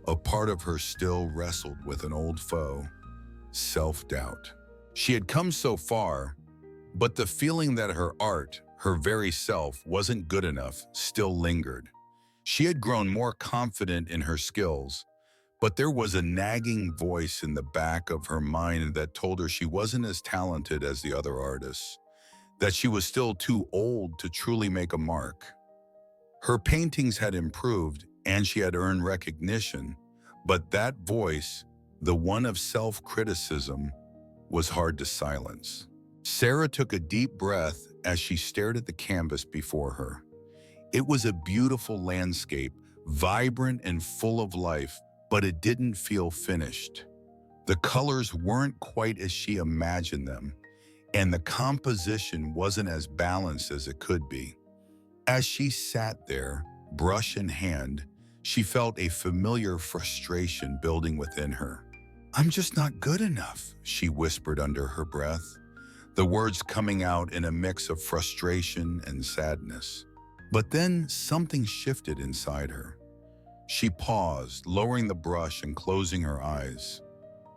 a part of her still wrestled with an old foe, self-doubt. She had come so far, but the feeling that her art, her very self, wasn't good enough still lingered. She had grown more confident in her skills, but there was a nagging voice in the back of her mind that told her she wasn't as talented as the other artists, that she was still too old to truly make a mark. Her paintings had improved and she had earned recognition, but that voice, the one of self-criticism, was hard to silence. Sarah took a deep breath as she stared at the canvas before her. It was a beautiful landscape, vibrant and full of life, but it didn't feel finished. The colors weren't quite as she imagined them, and the composition wasn't as balanced as it could be. As she sat there, brush in hand, she felt a familiar frustration building within her. "I'm just not good enough," she whispered under her breath, the words coming out in a mix of frustration and sadness. But then something shifted inside her. She paused, lowering the brush and closing her eyes.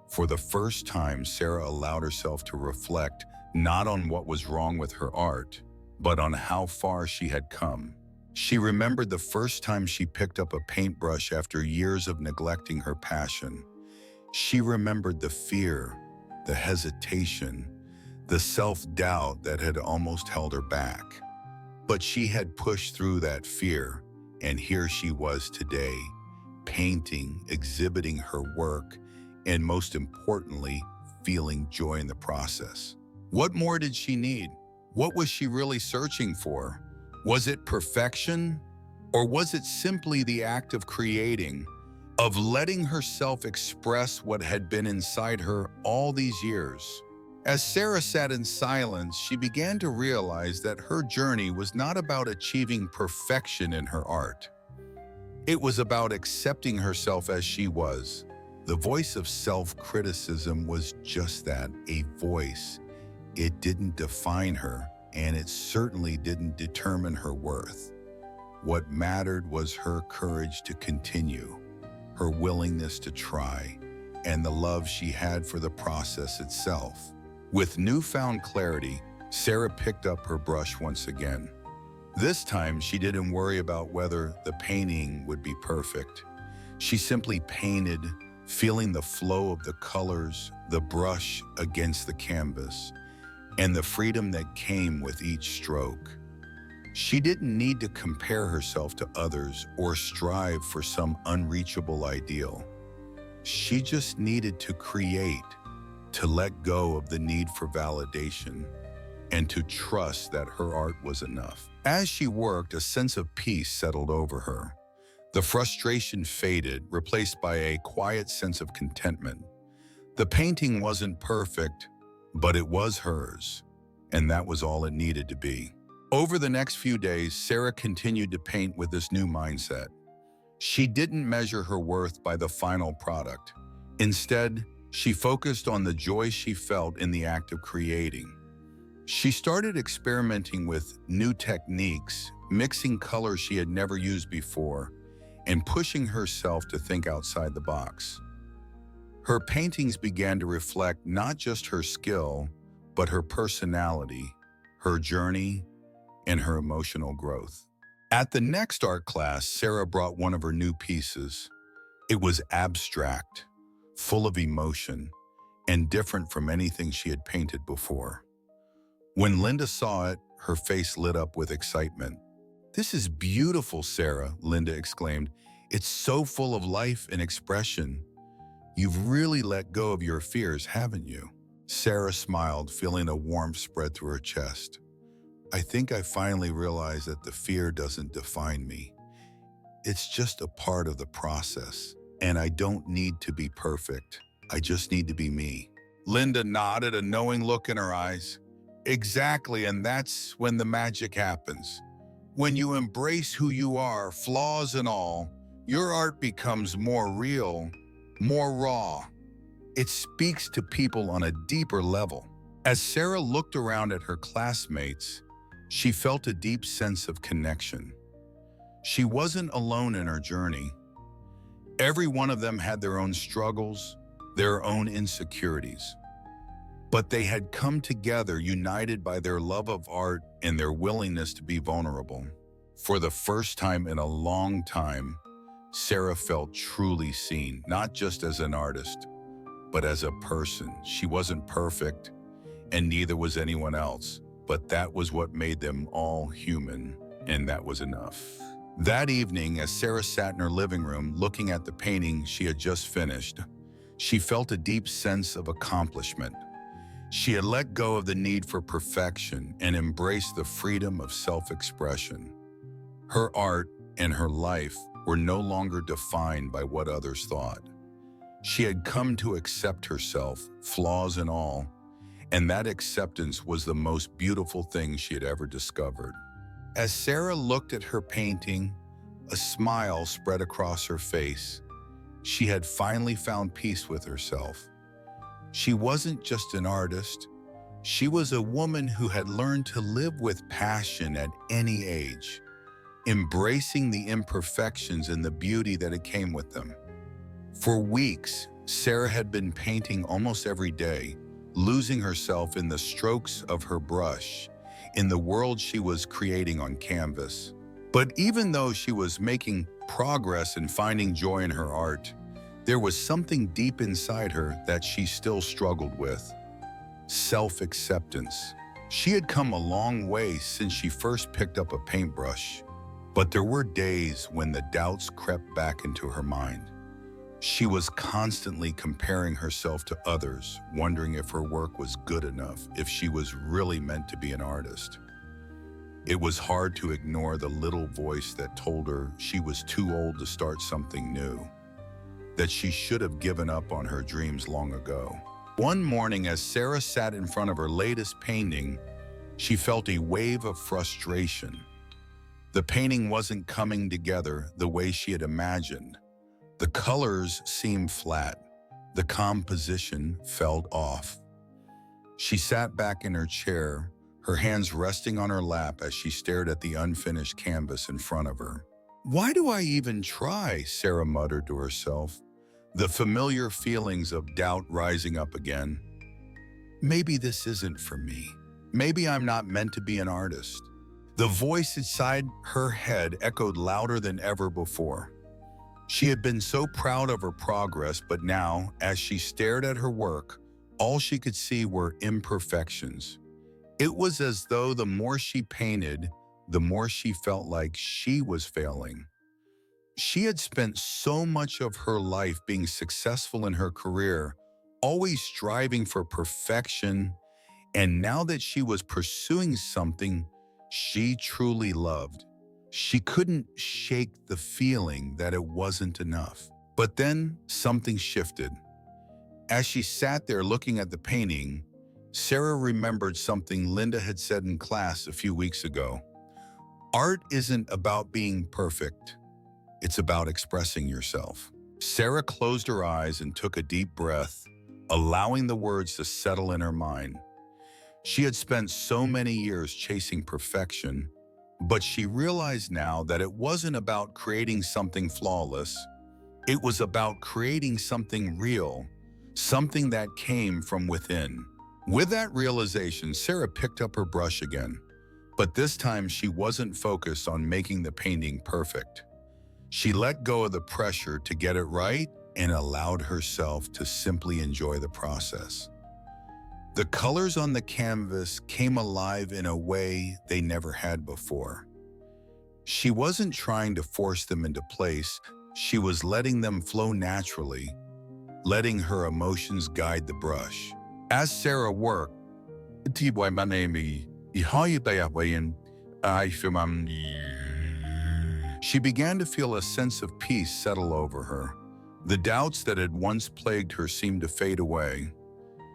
For the first time, Sarah allowed herself to reflect not on what was wrong with her art, but on how far she had come. She remembered the first time she picked up a paintbrush after years of neglecting her passion. She remembered the fear, the hesitation, the self-doubt that had almost held her back. But she had pushed through that fear, and here she was today, painting, exhibiting her work, and most importantly, feeling joy in the process. What more did she need? What was she really searching for? Was it perfection? Or was it simply the act of creating, of letting herself express what had been inside her all these years? As Sarah sat in silence, she began to realize that her journey was not about achieving perfection in her art. It was about accepting herself as she was. The voice of self-criticism was just that, a voice. It didn't define her, and it certainly didn't determine her worth. What mattered was her courage to continue, her willingness to try, and the love she had for the process itself. With newfound clarity, Sarah picked up her brush once again. This time, she didn't worry about whether the painting would be perfect. She simply painted, feeling the flow of the colors, the brush against the canvas, and the freedom that came with each stroke. She didn't need to compare herself to others or strive for some unreachable ideal. She just needed to create, to let go of the need for validation, and to trust that her art was enough. As she worked, a sense of peace settled over her. The frustration faded, replaced by a quiet sense of contentment. The painting wasn't perfect, but it was hers, and that was all it needed to be. Over the next few days, Sarah continued to paint with this new mindset. She didn't measure her worth by the final product. Instead, she focused on the joy she felt in the act of creating. She started experimenting with new techniques, mixing colors she had never used before, and pushing herself to think outside the box. Her paintings began to reflect not just her skill, but her personality, her journey, and her emotional growth. At the next art class, Sarah brought one of her new pieces. It was abstract, full of emotion, and different from anything she had painted before. When Linda saw it, her face lit up with excitement. "This is beautiful, Sarah," Linda exclaimed. "It's so full of life and expression. You've really let go of your fears, haven't you?" Sarah smiled, feeling a warmth spread through her chest. "I think I finally realized that the fear doesn't define me. It's just a part of the process, and I don't need to be perfect. I just need to be me." Linda nodded, a knowing look in her eyes. "Exactly, and that's when the magic happens. When you embrace who you are, flaws and all, your art becomes more real, more raw. It speaks to people on a deeper level." As Sarah looked around at her classmates, she felt a deep sense of connection. She wasn't alone in her journey. Every one of them had their own struggles, their own insecurities. But they had come together, united by their love of art and their willingness to be vulnerable. For the first time in a long time, Sarah felt truly seen, not just as an artist, but as a person. She wasn't perfect, and neither was anyone else, but that was what made them all human, and that was enough. That evening, as Sarah sat in her living room looking at the painting she had just finished, she felt a deep sense of accomplishment. She had let go of the need for perfection and embraced the freedom of self-expression. Her art and her life were no longer defined by what others thought. She had come to accept herself, flaws and all, and that acceptance was the most beautiful thing she had ever discovered. As Sarah looked at her painting, a smile spread across her face. She had finally found peace with herself. She wasn't just an artist. She was a woman who had learned to live with passion at any age, embracing the imperfections and the beauty that it came with them. For weeks, Sarah had been painting almost every day, losing herself in the strokes of her brush, in the world she was creating on canvas. But even though she was making progress and finding joy in her art, there was something deep inside her that she still struggled with: self-acceptance. She had come a long way since she first picked up a paintbrush, but there were days when the doubts crept back into her mind. She was constantly comparing herself to others, wondering if her work was good enough, if she was really meant to be an artist. It was hard to ignore the little voice that told her she was too old to start something new, that she should have given up on her dreams long ago. One morning, as Sarah sat in front of her latest painting, she felt a wave of frustration. The painting wasn't coming together the way she had imagined. The colors seemed flat. The composition felt off. She sat back in her chair, her hands resting on her lap as she stared at the unfinished canvas in front of her. "Why do I even try?" Sarah muttered to herself, the familiar feelings of doubt rising up again. "Maybe this isn't for me. Maybe I'm not meant to be an artist." The voice inside her head echoed louder than ever before. She had been so proud of her progress, but now, as she stared at her work, all she could see were imperfections. It was as though the more she painted, the more she felt like she was failing. She had spent so much of her life being successful in her career, always striving for perfection, and now that she was pursuing something she truly loved, she couldn't shake the feeling that it wasn't enough. But then something shifted. As she sat there looking at the painting, Sarah remembered something Linda had said in class a few weeks ago. Art isn't about being perfect. It's about expressing yourself. Sarah closed her eyes and took a deep breath, allowing the words to settle in her mind. She had spent so many years chasing perfection, but she realized now that it wasn't about creating something flawless. It was about creating something real, something that came from within. With that realization, Sarah picked up her brush again, but this time she wasn't focused on making the painting perfect. She let go of the pressure to get it right and allowed herself to simply enjoy the process. The colors on the canvas came alive in a way they never had before. She wasn't trying to force them into place, she was letting them flow naturally, letting her emotions guide the brush. As Sarah worked, she began to feel a sense of peace settle over her. The doubts that had once plagued her seemed to fade away.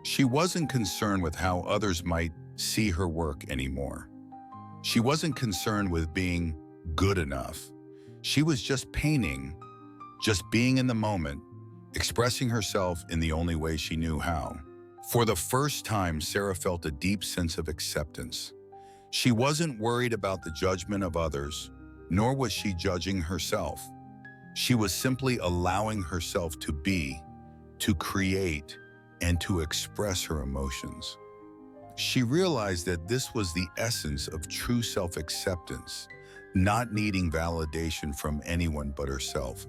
She wasn't concerned with how others might see her work anymore. She wasn't concerned with being good enough. She was just painting, just being in the moment, expressing herself in the only way she knew how. For the first time, Sarah felt a deep sense of acceptance. She wasn't worried about the judgment of others, nor was she judging herself. She was simply allowing herself to be, to create, and to express her emotions. She realized that this was the essence of true self-acceptance, not needing validation from anyone but herself.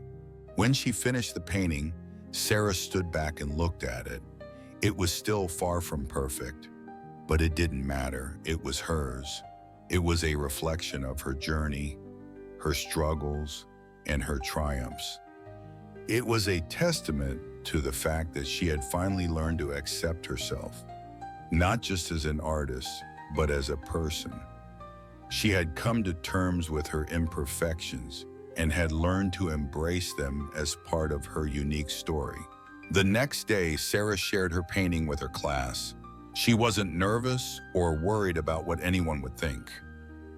When she finished the painting, Sarah stood back and looked at it. It was still far from perfect, but it didn't matter. It was hers. It was a reflection of her journey, her struggles, and her triumphs. It was a testament to the fact that she had finally learned to accept herself, not just as an artist, but as a person. She had come to terms with her imperfections and had learned to embrace them as part of her unique story. The next day, Sarah shared her painting with her class. She wasn't nervous or worried about what anyone would think.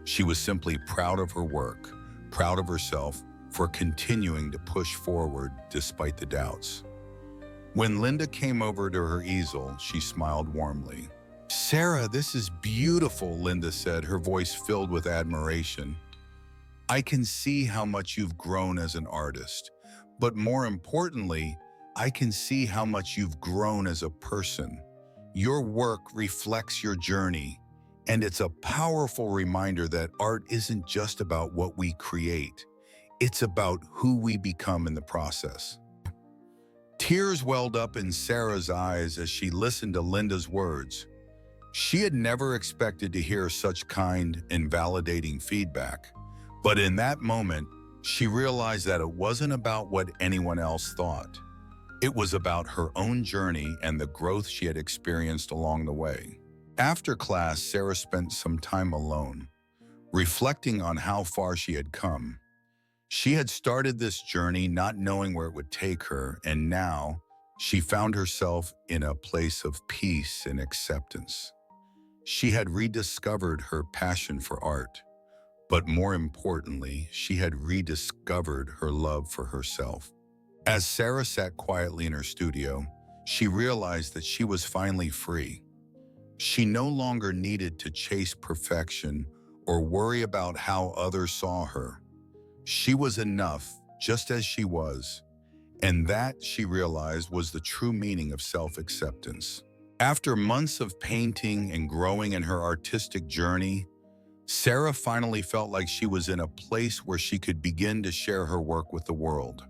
She was simply proud of her work, proud of herself for continuing to push forward despite the doubts. When Linda came over to her easel, she smiled warmly. "Sarah, this is beautiful," Linda said, her voice filled with admiration. "I can see how much you've grown as an artist, but more importantly, I can see how much you've grown as a person. Your work reflects your journey, and it's a powerful reminder that art isn't just about what we create. It's about who we become in the process." Tears welled up in Sarah's eyes as she listened to Linda's words. She had never expected to hear such kind and validating feedback, but in that moment, she realized that it wasn't about what anyone else thought. It was about her own journey and the growth she had experienced along the way. After class, Sarah spent some time alone, reflecting on how far she had come. She had started this journey not knowing where it would take her, and now she found herself in a place of peace and acceptance. She had rediscovered her passion for art, but more importantly, she had rediscovered her love for herself. As Sarah sat quietly in her studio, she realized that she was finally free. She no longer needed to chase perfection or worry about how others saw her. She was enough just as she was, and that, she realized, was the true meaning of self-acceptance. After months of painting and growing in her artistic journey, Sarah finally felt like she was in a place where she could begin to share her work with the world.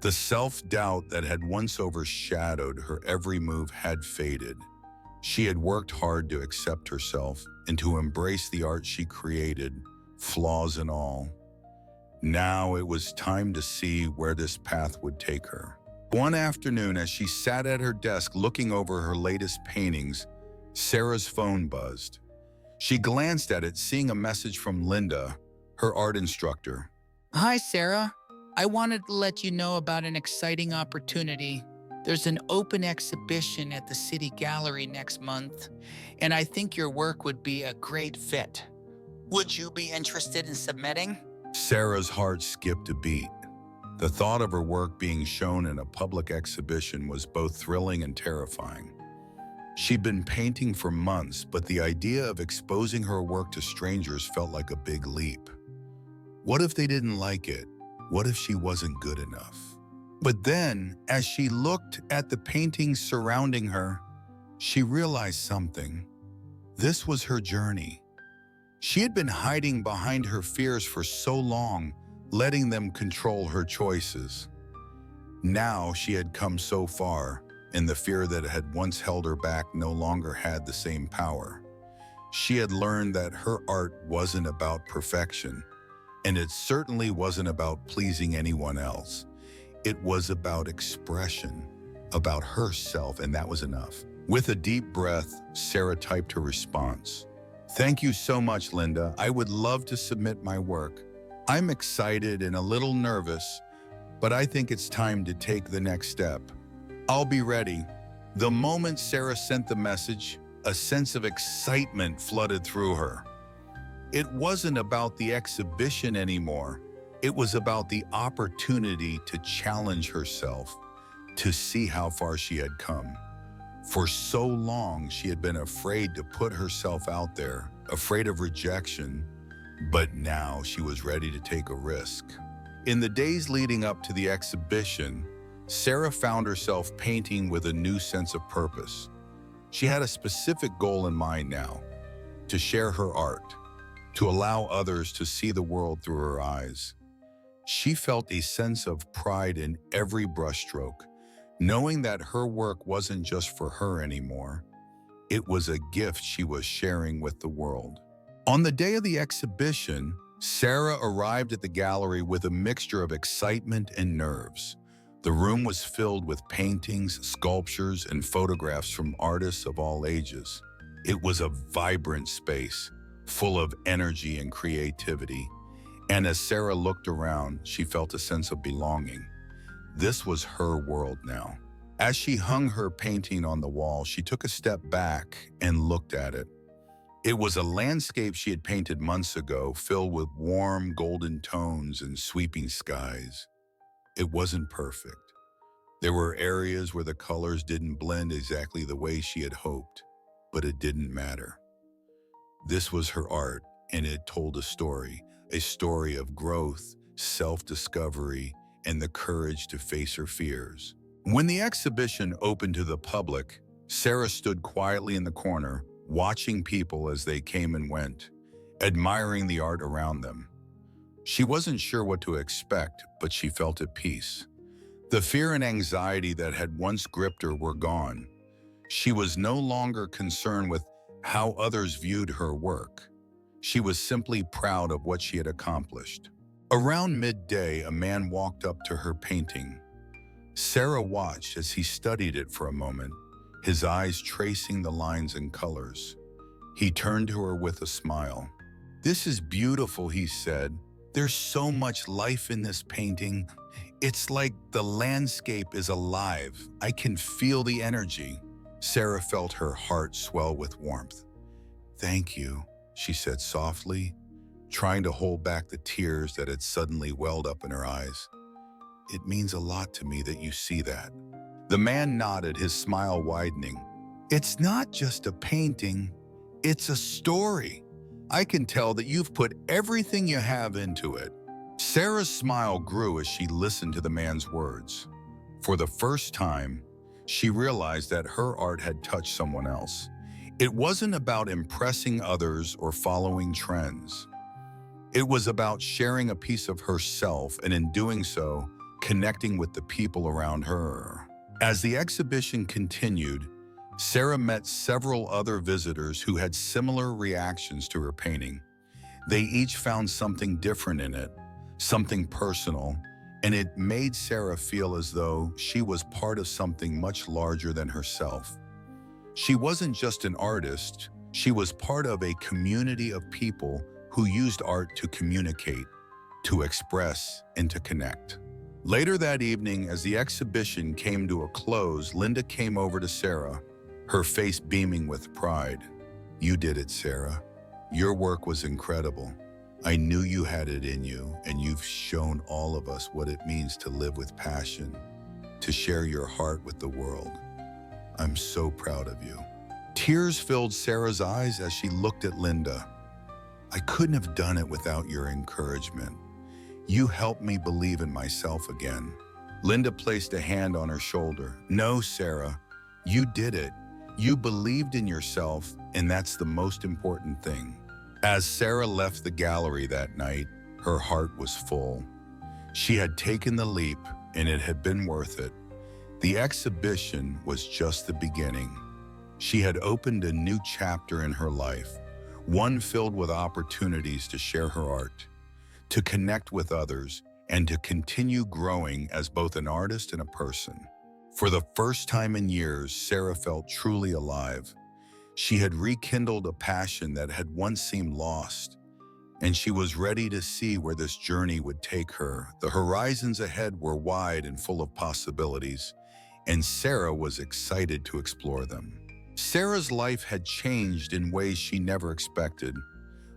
The self-doubt that had once overshadowed her every move had faded. She had worked hard to accept herself and to embrace the art she created, flaws and all. Now it was time to see where this path would take her. One afternoon, as she sat at her desk looking over her latest paintings, Sarah's phone buzzed. She glanced at it, seeing a message from Linda, her art instructor. "Hi, Sarah. I wanted to let you know about an exciting opportunity. There's an open exhibition at the City Gallery next month, and I think your work would be a great fit. Would you be interested in submitting? Sarah's heart skipped a beat. The thought of her work being shown in a public exhibition was both thrilling and terrifying. She'd been painting for months, but the idea of exposing her work to strangers felt like a big leap. What if they didn't like it? What if she wasn't good enough? But then, as she looked at the paintings surrounding her, she realized something. This was her journey. She had been hiding behind her fears for so long, letting them control her choices. Now she had come so far, and the fear that had once held her back no longer had the same power. She had learned that her art wasn't about perfection, and it certainly wasn't about pleasing anyone else. It was about expression, about herself, and that was enough. With a deep breath, Sarah typed her response. "Thank you so much, Linda. I would love to submit my work. I'm excited and a little nervous, but I think it's time to take the next step. I'll be ready." The moment Sarah sent the message, a sense of excitement flooded through her. It wasn't about the exhibition anymore. It was about the opportunity to challenge herself, to see how far she had come. For so long, she had been afraid to put herself out there, afraid of rejection, but now she was ready to take a risk. In the days leading up to the exhibition, Sarah found herself painting with a new sense of purpose. She had a specific goal in mind now, to share her art, to allow others to see the world through her eyes. She felt a sense of pride in every brushstroke, knowing that her work wasn't just for her anymore. It was a gift she was sharing with the world. On the day of the exhibition, Sarah arrived at the gallery with a mixture of excitement and nerves. The room was filled with paintings, sculptures, and photographs from artists of all ages. It was a vibrant space, full of energy and creativity. And as Sarah looked around, she felt a sense of belonging. This was her world now. As she hung her painting on the wall, she took a step back and looked at it. It was a landscape she had painted months ago, filled with warm golden tones and sweeping skies. It wasn't perfect. There were areas where the colors didn't blend exactly the way she had hoped, but it didn't matter. This was her art, and it told a story of growth, self-discovery, and the courage to face her fears. When the exhibition opened to the public, Sarah stood quietly in the corner, watching people as they came and went, admiring the art around them. She wasn't sure what to expect, but she felt at peace. The fear and anxiety that had once gripped her were gone. She was no longer concerned with how others viewed her work. She was simply proud of what she had accomplished. Around midday, a man walked up to her painting. Sarah watched as he studied it for a moment, his eyes tracing the lines and colors. He turned to her with a smile. "This is beautiful," he said. "There's so much life in this painting. It's like the landscape is alive. I can feel the energy." Sarah felt her heart swell with warmth. "Thank you," she said softly, trying to hold back the tears that had suddenly welled up in her eyes. "It means a lot to me that you see that." The man nodded, his smile widening. "It's not just a painting, it's a story. I can tell that you've put everything you have into it." Sarah's smile grew as she listened to the man's words. For the first time, she realized that her art had touched someone else. It wasn't about impressing others or following trends. It was about sharing a piece of herself, and in doing so, connecting with the people around her. As the exhibition continued, Sarah met several other visitors who had similar reactions to her painting. They each found something different in it, something personal, and it made Sarah feel as though she was part of something much larger than herself. She wasn't just an artist, she was part of a community of people who used art to communicate, to express, and to connect. Later that evening, as the exhibition came to a close, Linda came over to Sarah, her face beaming with pride. "You did it, Sarah. Your work was incredible. I knew you had it in you, and you've shown all of us what it means to live with passion, to share your heart with the world. I'm so proud of you." Tears filled Sarah's eyes as she looked at Linda. "I couldn't have done it without your encouragement. You helped me believe in myself again." Linda placed a hand on her shoulder. "No, Sarah, you did it. You believed in yourself, and that's the most important thing." As Sarah left the gallery that night, her heart was full. She had taken the leap, and it had been worth it. The exhibition was just the beginning. She had opened a new chapter in her life, one filled with opportunities to share her art, to connect with others, and to continue growing as both an artist and a person. For the first time in years, Sarah felt truly alive. She had rekindled a passion that had once seemed lost, and she was ready to see where this journey would take her. The horizons ahead were wide and full of possibilities, and Sarah was excited to explore them. Sarah's life had changed in ways she never expected.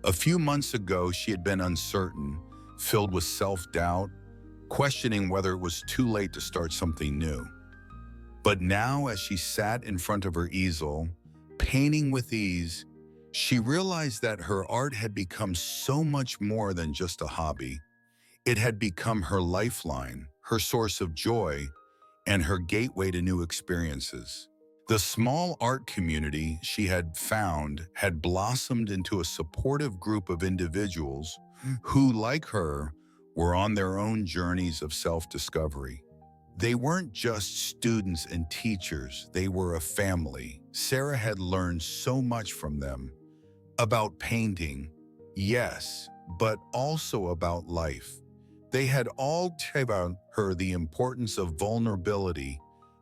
A few months ago, she had been uncertain, filled with self-doubt, questioning whether it was too late to start something new. But now, as she sat in front of her easel, painting with ease, she realized that her art had become so much more than just a hobby. It had become her lifeline, her source of joy, and her gateway to new experiences. The small art community she had found had blossomed into a supportive group of individuals who, like her, were on their own journeys of self-discovery. They weren't just students and teachers, they were a family. Sarah had learned so much from them. About painting, yes, but also about life. They had all taught her the importance of vulnerability,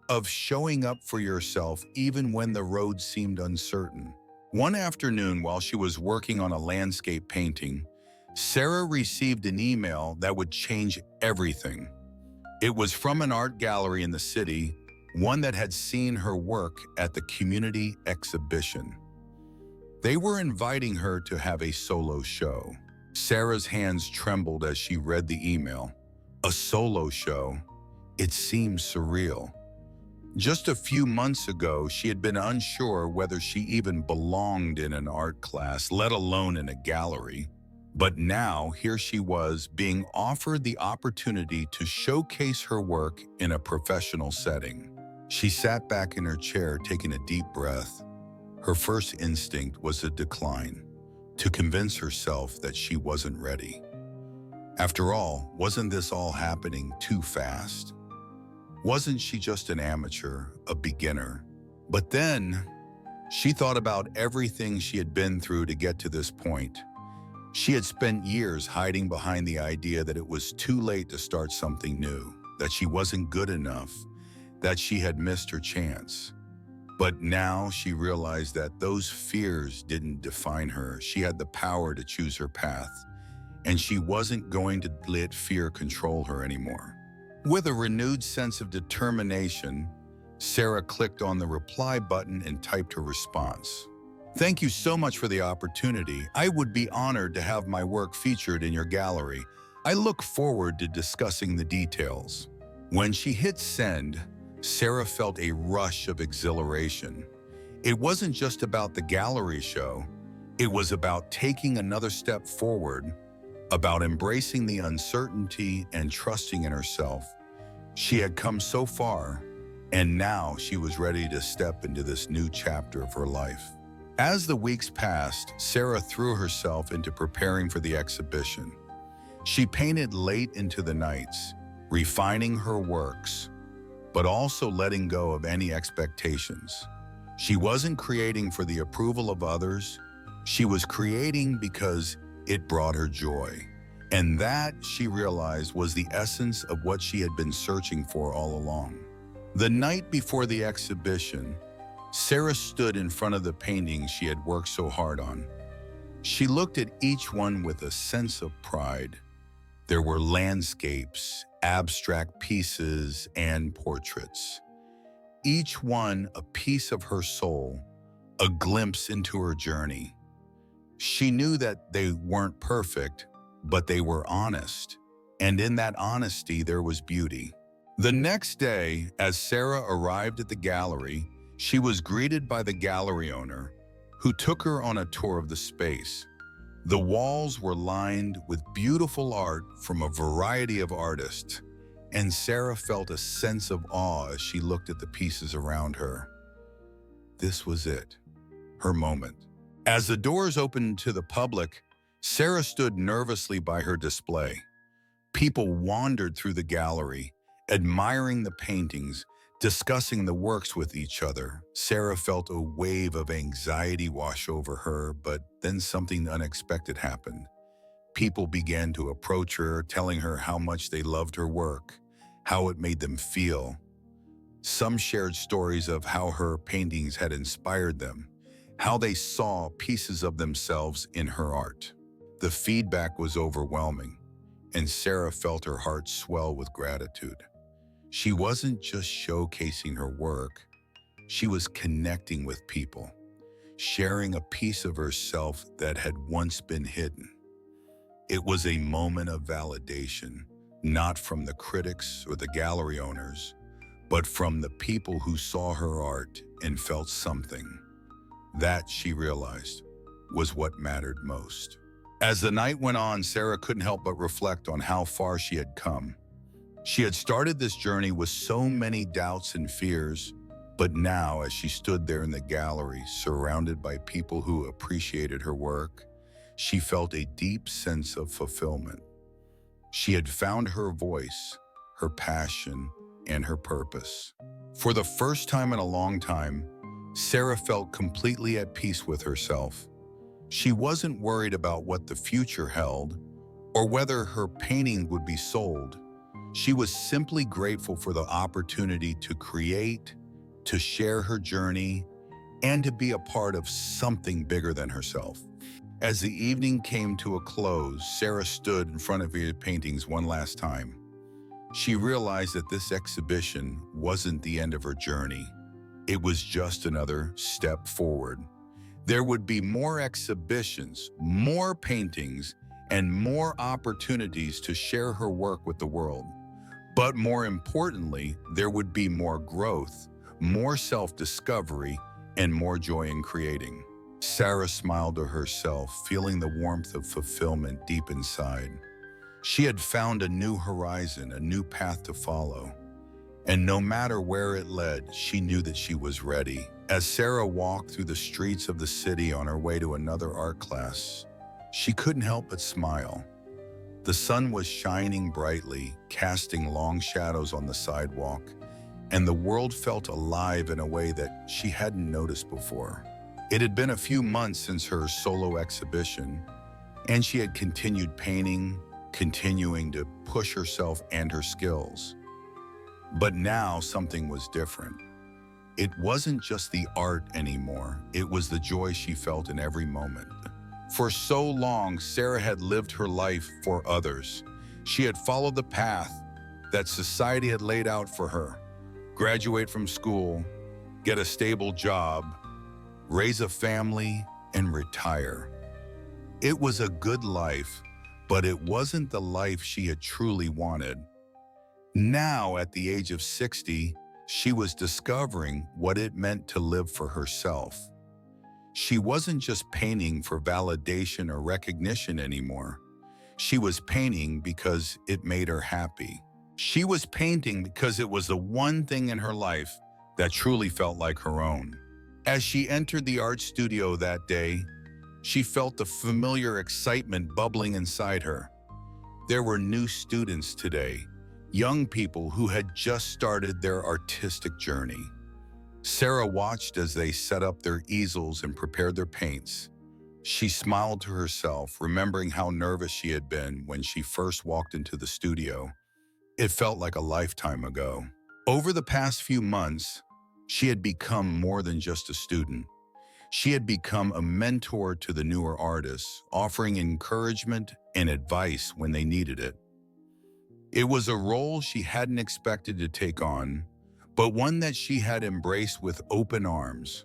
of showing up for yourself even when the road seemed uncertain. One afternoon, while she was working on a landscape painting, Sarah received an email that would change everything. It was from an art gallery in the city, one that had seen her work at the community exhibition. They were inviting her to have a solo show. Sarah's hands trembled as she read the email. A solo show? It seemed surreal. Just a few months ago, she had been unsure whether she even belonged in an art class, let alone in a gallery. But now, here she was, being offered the opportunity to showcase her work in a professional setting. She sat back in her chair, taking a deep breath. Her first instinct was to decline, to convince herself that she wasn't ready. After all, wasn't this all happening too fast? Wasn't she just an amateur, a beginner? But then, she thought about everything she had been through to get to this point. She had spent years hiding behind the idea that it was too late to start something new, that she wasn't good enough, that she had missed her chance. But now she realized that those fears didn't define her. She had the power to choose her path, and she wasn't going to let fear control her anymore. With a renewed sense of determination, Sarah clicked on the reply button and typed her response. "Thank you so much for the opportunity. I would be honored to have my work featured in your gallery. I look forward to discussing the details." When she hit send, Sarah felt a rush of exhilaration. It wasn't just about the gallery show. It was about taking another step forward, about embracing the uncertainty and trusting in herself. She had come so far, and now she was ready to step into this new chapter of her life. As the weeks passed, Sarah threw herself into preparing for the exhibition. She painted late into the nights, refining her works, but also letting go of any expectations. She wasn't creating for the approval of others. She was creating because it brought her joy. And that, she realized, was the essence of what she had been searching for all along. The night before the exhibition, Sarah stood in front of the paintings she had worked so hard on. She looked at each one with a sense of pride. There were landscapes, abstract pieces, and portraits. Each one a piece of her soul, a glimpse into her journey. She knew that they weren't perfect, but they were honest. And in that honesty, there was beauty. The next day, as Sarah arrived at the gallery, she was greeted by the gallery owner, who took her on a tour of the space. The walls were lined with beautiful art from a variety of artists, and Sarah felt a sense of awe as she looked at the pieces around her. This was it, her moment. As the doors opened to the public, Sarah stood nervously by her display. People wandered through the gallery, admiring the paintings, discussing the works with each other. Sarah felt a wave of anxiety wash over her, but then something unexpected happened. People began to approach her, telling her how much they loved her work, how it made them feel. Some shared stories of how her paintings had inspired them, how they saw pieces of themselves in her art. The feedback was overwhelming, and Sarah felt her heart swell with gratitude. She wasn't just showcasing her work, she was connecting with people, sharing a piece of herself that had once been hidden. It was a moment of validation, not from the critics or the gallery owners, but from the people who saw her art and felt something. That, she realized, was what mattered most. As the night went on, Sarah couldn't help but reflect on how far she had come. She had started this journey with so many doubts and fears, but now, as she stood there in the gallery, surrounded by people who appreciated her work, she felt a deep sense of fulfillment. She had found her voice, her passion, and her purpose. For the first time in a long time, Sarah felt completely at peace with herself. She wasn't worried about what the future held or whether her painting would be sold. She was simply grateful for the opportunity to create, to share her journey, and to be a part of something bigger than herself. As the evening came to a close, Sarah stood in front of her paintings one last time. She realized that this exhibition wasn't the end of her journey. It was just another step forward. There would be more exhibitions, more paintings, and more opportunities to share her work with the world. But more importantly, there would be more growth, more self-discovery, and more joy in creating. Sarah smiled to herself, feeling the warmth of fulfillment deep inside. She had found a new horizon, a new path to follow. And no matter where it led, she knew that she was ready. As Sarah walked through the streets of the city on her way to another art class, she couldn't help but smile. The sun was shining brightly, casting long shadows on the sidewalk, and the world felt alive in a way that she hadn't noticed before. It had been a few months since her solo exhibition, and she had continued painting, continuing to push herself and her skills. But now something was different. It wasn't just the art anymore, it was the joy she felt in every moment. For so long, Sarah had lived her life for others. She had followed the path that society had laid out for her. Graduate from school, get a stable job, raise a family, and retire. It was a good life, but it wasn't the life she had truly wanted. Now, at the age of 60, she was discovering what it meant to live for herself. She wasn't just painting for validation or recognition anymore. She was painting because it made her happy. She was painting because it was the one thing in her life that truly felt like her own. As she entered the art studio that day, she felt the familiar excitement bubbling inside her. There were new students today, young people who had just started their artistic journey. Sarah watched as they set up their easels and prepared their paints. She smiled to herself, remembering how nervous she had been when she first walked into the studio. It felt like a lifetime ago. Over the past few months, she had become more than just a student. She had become a mentor to the newer artists, offering encouragement and advice when they needed it. It was a role she hadn't expected to take on, but one that she had embraced with open arms.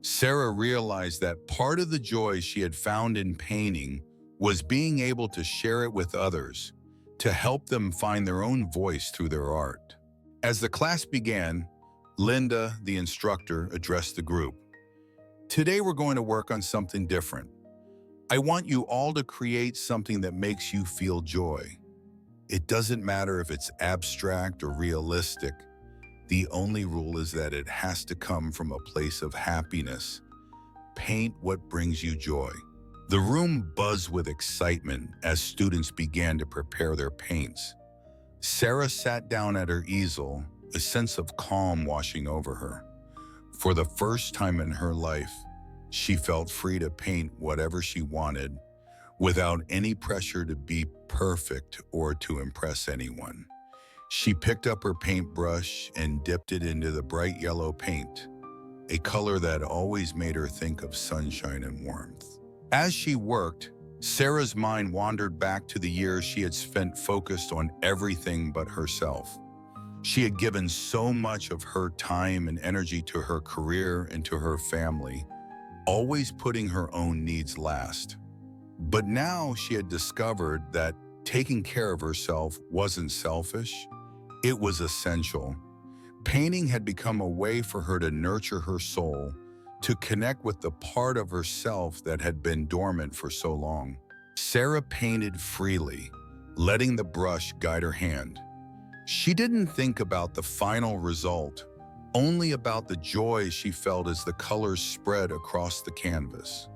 Sarah realized that part of the joy she had found in painting was being able to share it with others, to help them find their own voice through their art. As the class began, Linda, the instructor, addressed the group. Today we're going to work on something different. I want you all to create something that makes you feel joy. It doesn't matter if it's abstract or realistic. The only rule is that it has to come from a place of happiness. Paint what brings you joy. The room buzzed with excitement as students began to prepare their paints. Sarah sat down at her easel, a sense of calm washing over her. For the first time in her life, she felt free to paint whatever she wanted, without any pressure to be perfect or to impress anyone. She picked up her paintbrush and dipped it into the bright yellow paint, a color that always made her think of sunshine and warmth. As she worked, Sarah's mind wandered back to the years she had spent focused on everything but herself. She had given so much of her time and energy to her career and to her family, always putting her own needs last. But now she had discovered that taking care of herself wasn't selfish, it was essential. Painting had become a way for her to nurture her soul, to connect with the part of herself that had been dormant for so long. Sarah painted freely, letting the brush guide her hand. She didn't think about the final result, only about the joy she felt as the colors spread across the canvas.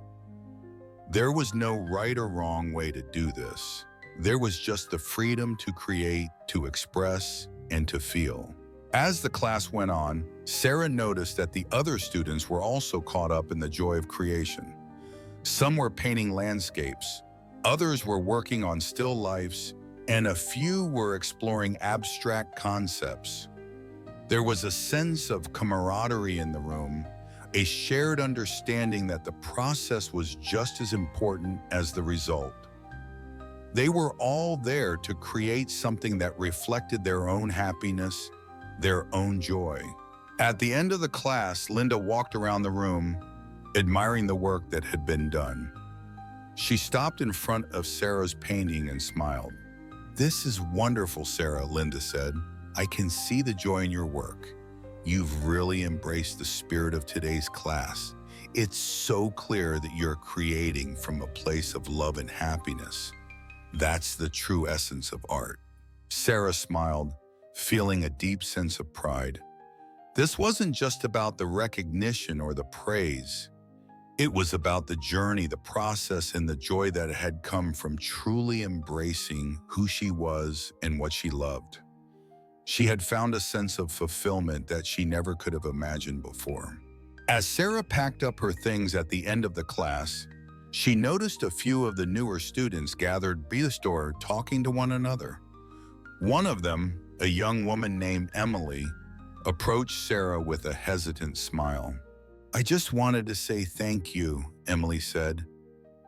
There was no right or wrong way to do this. There was just the freedom to create, to express, and to feel. As the class went on, Sarah noticed that the other students were also caught up in the joy of creation. Some were painting landscapes, others were working on still lifes, and a few were exploring abstract concepts. There was a sense of camaraderie in the room, a shared understanding that the process was just as important as the result. They were all there to create something that reflected their own happiness, their own joy. At the end of the class, Linda walked around the room, admiring the work that had been done. She stopped in front of Sarah's painting and smiled. "This is wonderful, Sarah," Linda said. "I can see the joy in your work. You've really embraced the spirit of today's class. It's so clear that you're creating from a place of love and happiness. That's the true essence of art." Sarah smiled, feeling a deep sense of pride. This wasn't just about the recognition or the praise. It was about the journey, the process, and the joy that had come from truly embracing who she was and what she loved. She had found a sense of fulfillment that she never could have imagined before. As Sarah packed up her things at the end of the class, she noticed a few of the newer students gathered by the store talking to one another. One of them, a young woman named Emily, approached Sarah with a hesitant smile. "I just wanted to say thank you," Emily said.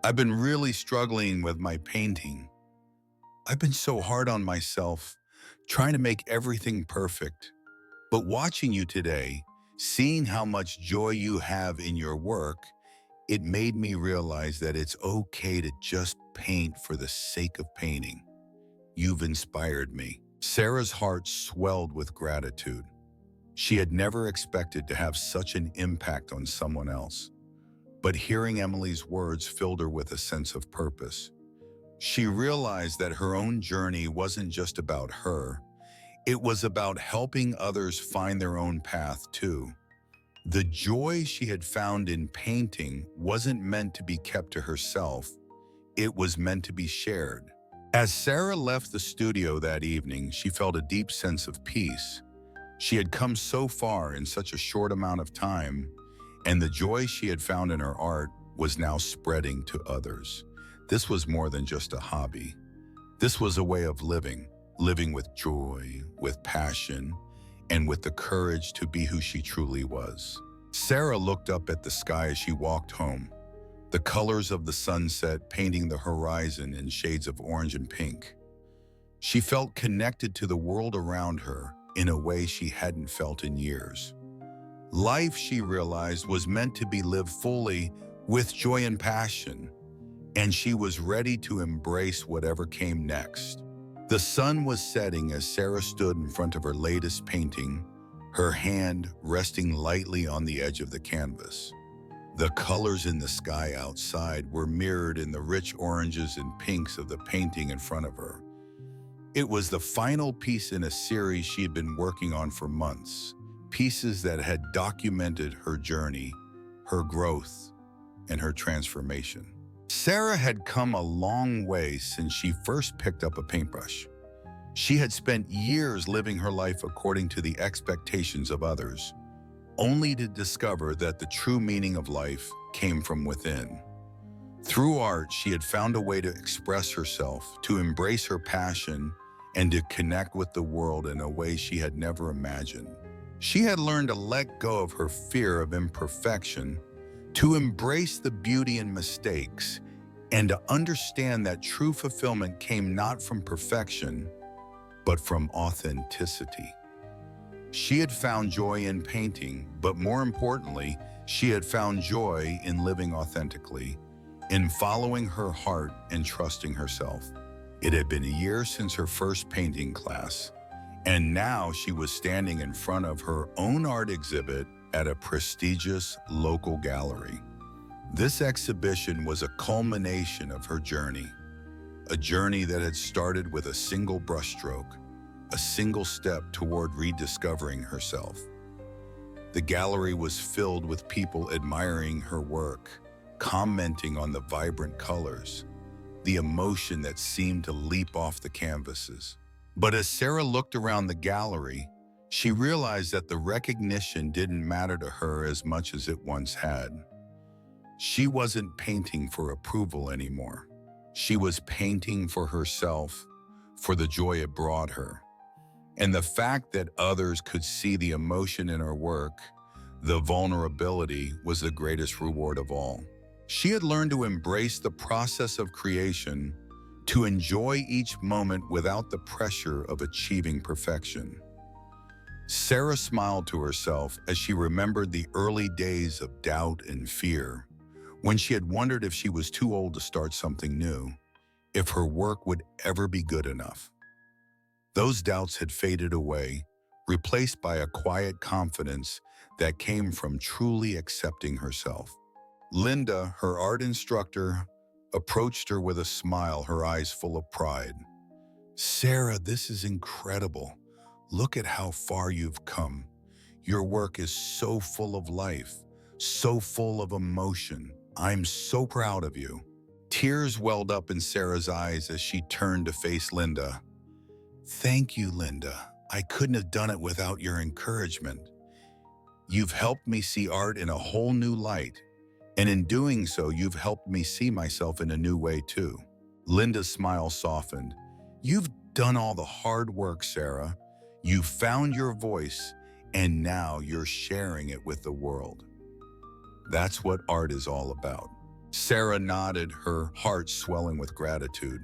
"I've been really struggling with my painting. I've been so hard on myself, trying to make everything perfect. But watching you today, seeing how much joy you have in your work, it made me realize that it's okay to just paint for the sake of painting. You've inspired me." Sarah's heart swelled with gratitude. She had never expected to have such an impact on someone else. But hearing Emily's words filled her with a sense of purpose. She realized that her own journey wasn't just about her. It was about helping others find their own path too. The joy she had found in painting wasn't meant to be kept to herself. It was meant to be shared. As Sarah left the studio that evening, she felt a deep sense of peace. She had come so far in such a short amount of time, and the joy she had found in her art was now spreading to others. This was more than just a hobby. This was a way of living with joy, with passion, and with the courage to be who she truly was. Sarah looked up at the sky as she walked home, the colors of the sunset painting the horizon in shades of orange and pink. She felt connected to the world around her in a way she hadn't felt in years. Life, she realized, was meant to be lived fully with joy and passion, and she was ready to embrace whatever came next. The sun was setting as Sarah stood in front of her latest painting, her hand resting lightly on the edge of the canvas. The colors in the sky outside were mirrored in the rich oranges and pinks of the painting in front of her. It was the final piece in a series she had been working on for months, pieces that had documented her journey, her growth, and her transformation. Sarah had come a long way since she first picked up a paintbrush. She had spent years living her life according to the expectations of others, only to discover that the true meaning of life came from within. Through art, she had found a way to express herself, to embrace her passion, and to connect with the world in a way she had never imagined. She had learned to let go of her fear of imperfection, to embrace the beauty in mistakes, and to understand that true fulfillment came not from perfection, but from authenticity. She had found joy in painting, but more importantly, she had found joy in living authentically, in following her heart and trusting herself. It had been a year since her first painting class, and now she was standing in front of her own art exhibit at a prestigious local gallery. This exhibition was a culmination of her journey, a journey that had started with a single brushstroke, a single step toward rediscovering herself. The gallery was filled with people admiring her work, commenting on the vibrant colors, the emotion that seemed to leap off the canvases. But as Sarah looked around the gallery, she realized that the recognition didn't matter to her as much as it once had. She wasn't painting for approval anymore. She was painting for herself, for the joy it brought her. And the fact that others could see the emotion in her work, the vulnerability, was the greatest reward of all. She had learned to embrace the process of creation, to enjoy each moment without the pressure of achieving perfection. Sarah smiled to herself as she remembered the early days of doubt and fear, when she had wondered if she was too old to start something new, if her work would ever be good enough. Those doubts had faded away, replaced by a quiet confidence that came from truly accepting herself. Linda, her art instructor, approached her with a smile, her eyes full of pride. "Sarah, this is incredible. Look at how far you've come. Your work is so full of life, so full of emotion. I'm so proud of you." Tears welled up in Sarah's eyes as she turned to face Linda. "Thank you, Linda. I couldn't have done it without your encouragement. You've helped me see art in a whole new light, and in doing so, you've helped me see myself in a new way too." Linda's smile softened. "You've done all the hard work, Sarah. You found your voice, and now you're sharing it with the world. That's what art is all about." Sarah nodded, her heart swelling with gratitude.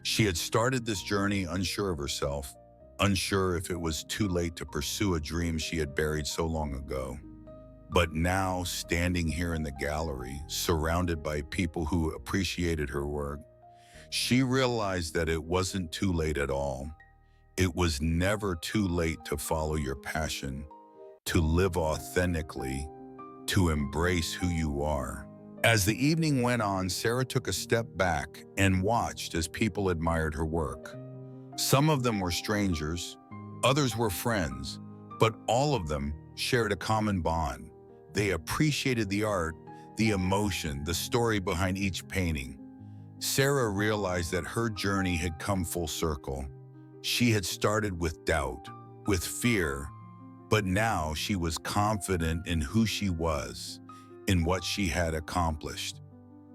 She had started this journey unsure of herself, unsure if it was too late to pursue a dream she had buried so long ago. But now, standing here in the gallery, surrounded by people who appreciated her work, she realized that it wasn't too late at all. It was never too late to follow your passion, to live authentically, to embrace who you are. As the evening went on, Sarah took a step back and watched as people admired her work. Some of them were strangers, others were friends, but all of them shared a common bond. They appreciated the art, the emotion, the story behind each painting. Sarah realized that her journey had come full circle. She had started with doubt, with fear, but now she was confident in who she was, in what she had accomplished.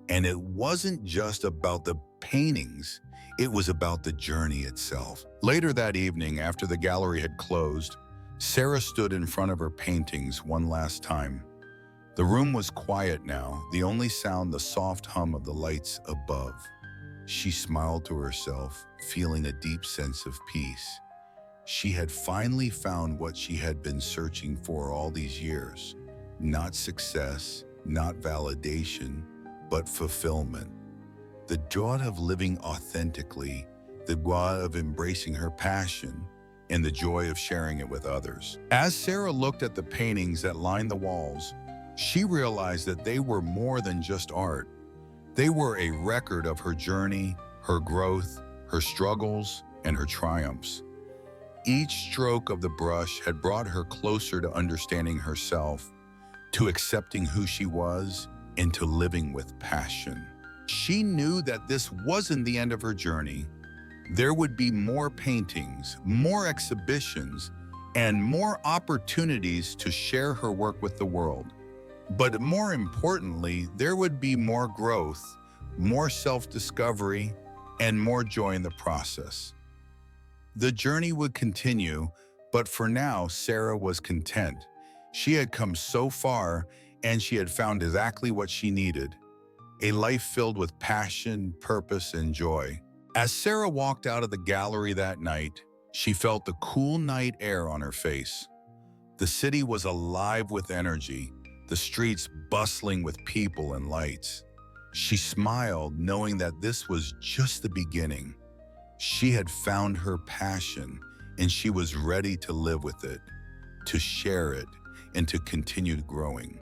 And it wasn't just about the paintings, it was about the journey itself. Later that evening, after the gallery had closed, Sarah stood in front of her paintings one last time. The room was quiet now, the only sound the soft hum of the lights above. She smiled to herself, feeling a deep sense of peace. She had finally found what she had been searching for all these years. Not success, not validation, but fulfillment. The joy of living authentically, the joy of embracing her passion, and the joy of sharing it with others. As Sarah looked at the paintings that lined the walls, she realized that they were more than just art. They were a record of her journey, her growth, her struggles, and her triumphs. Each stroke of the brush had brought her closer to understanding herself, to accepting who she was, and to living with passion. She knew that this wasn't the end of her journey. There would be more paintings, more exhibitions, and more opportunities to share her work with the world. But more importantly, there would be more growth, more self-discovery, and more joy in the process. The journey would continue, but for now, Sarah was content. She had come so far, and she had found exactly what she needed: a life filled with passion, purpose, and joy. As Sarah walked out of the gallery that night, she felt the cool night air on her face. The city was alive with energy, the streets bustling with people and lights. She smiled, knowing that this was just the beginning. She had found her passion, and she was ready to live with it, to share it, and to continue growing.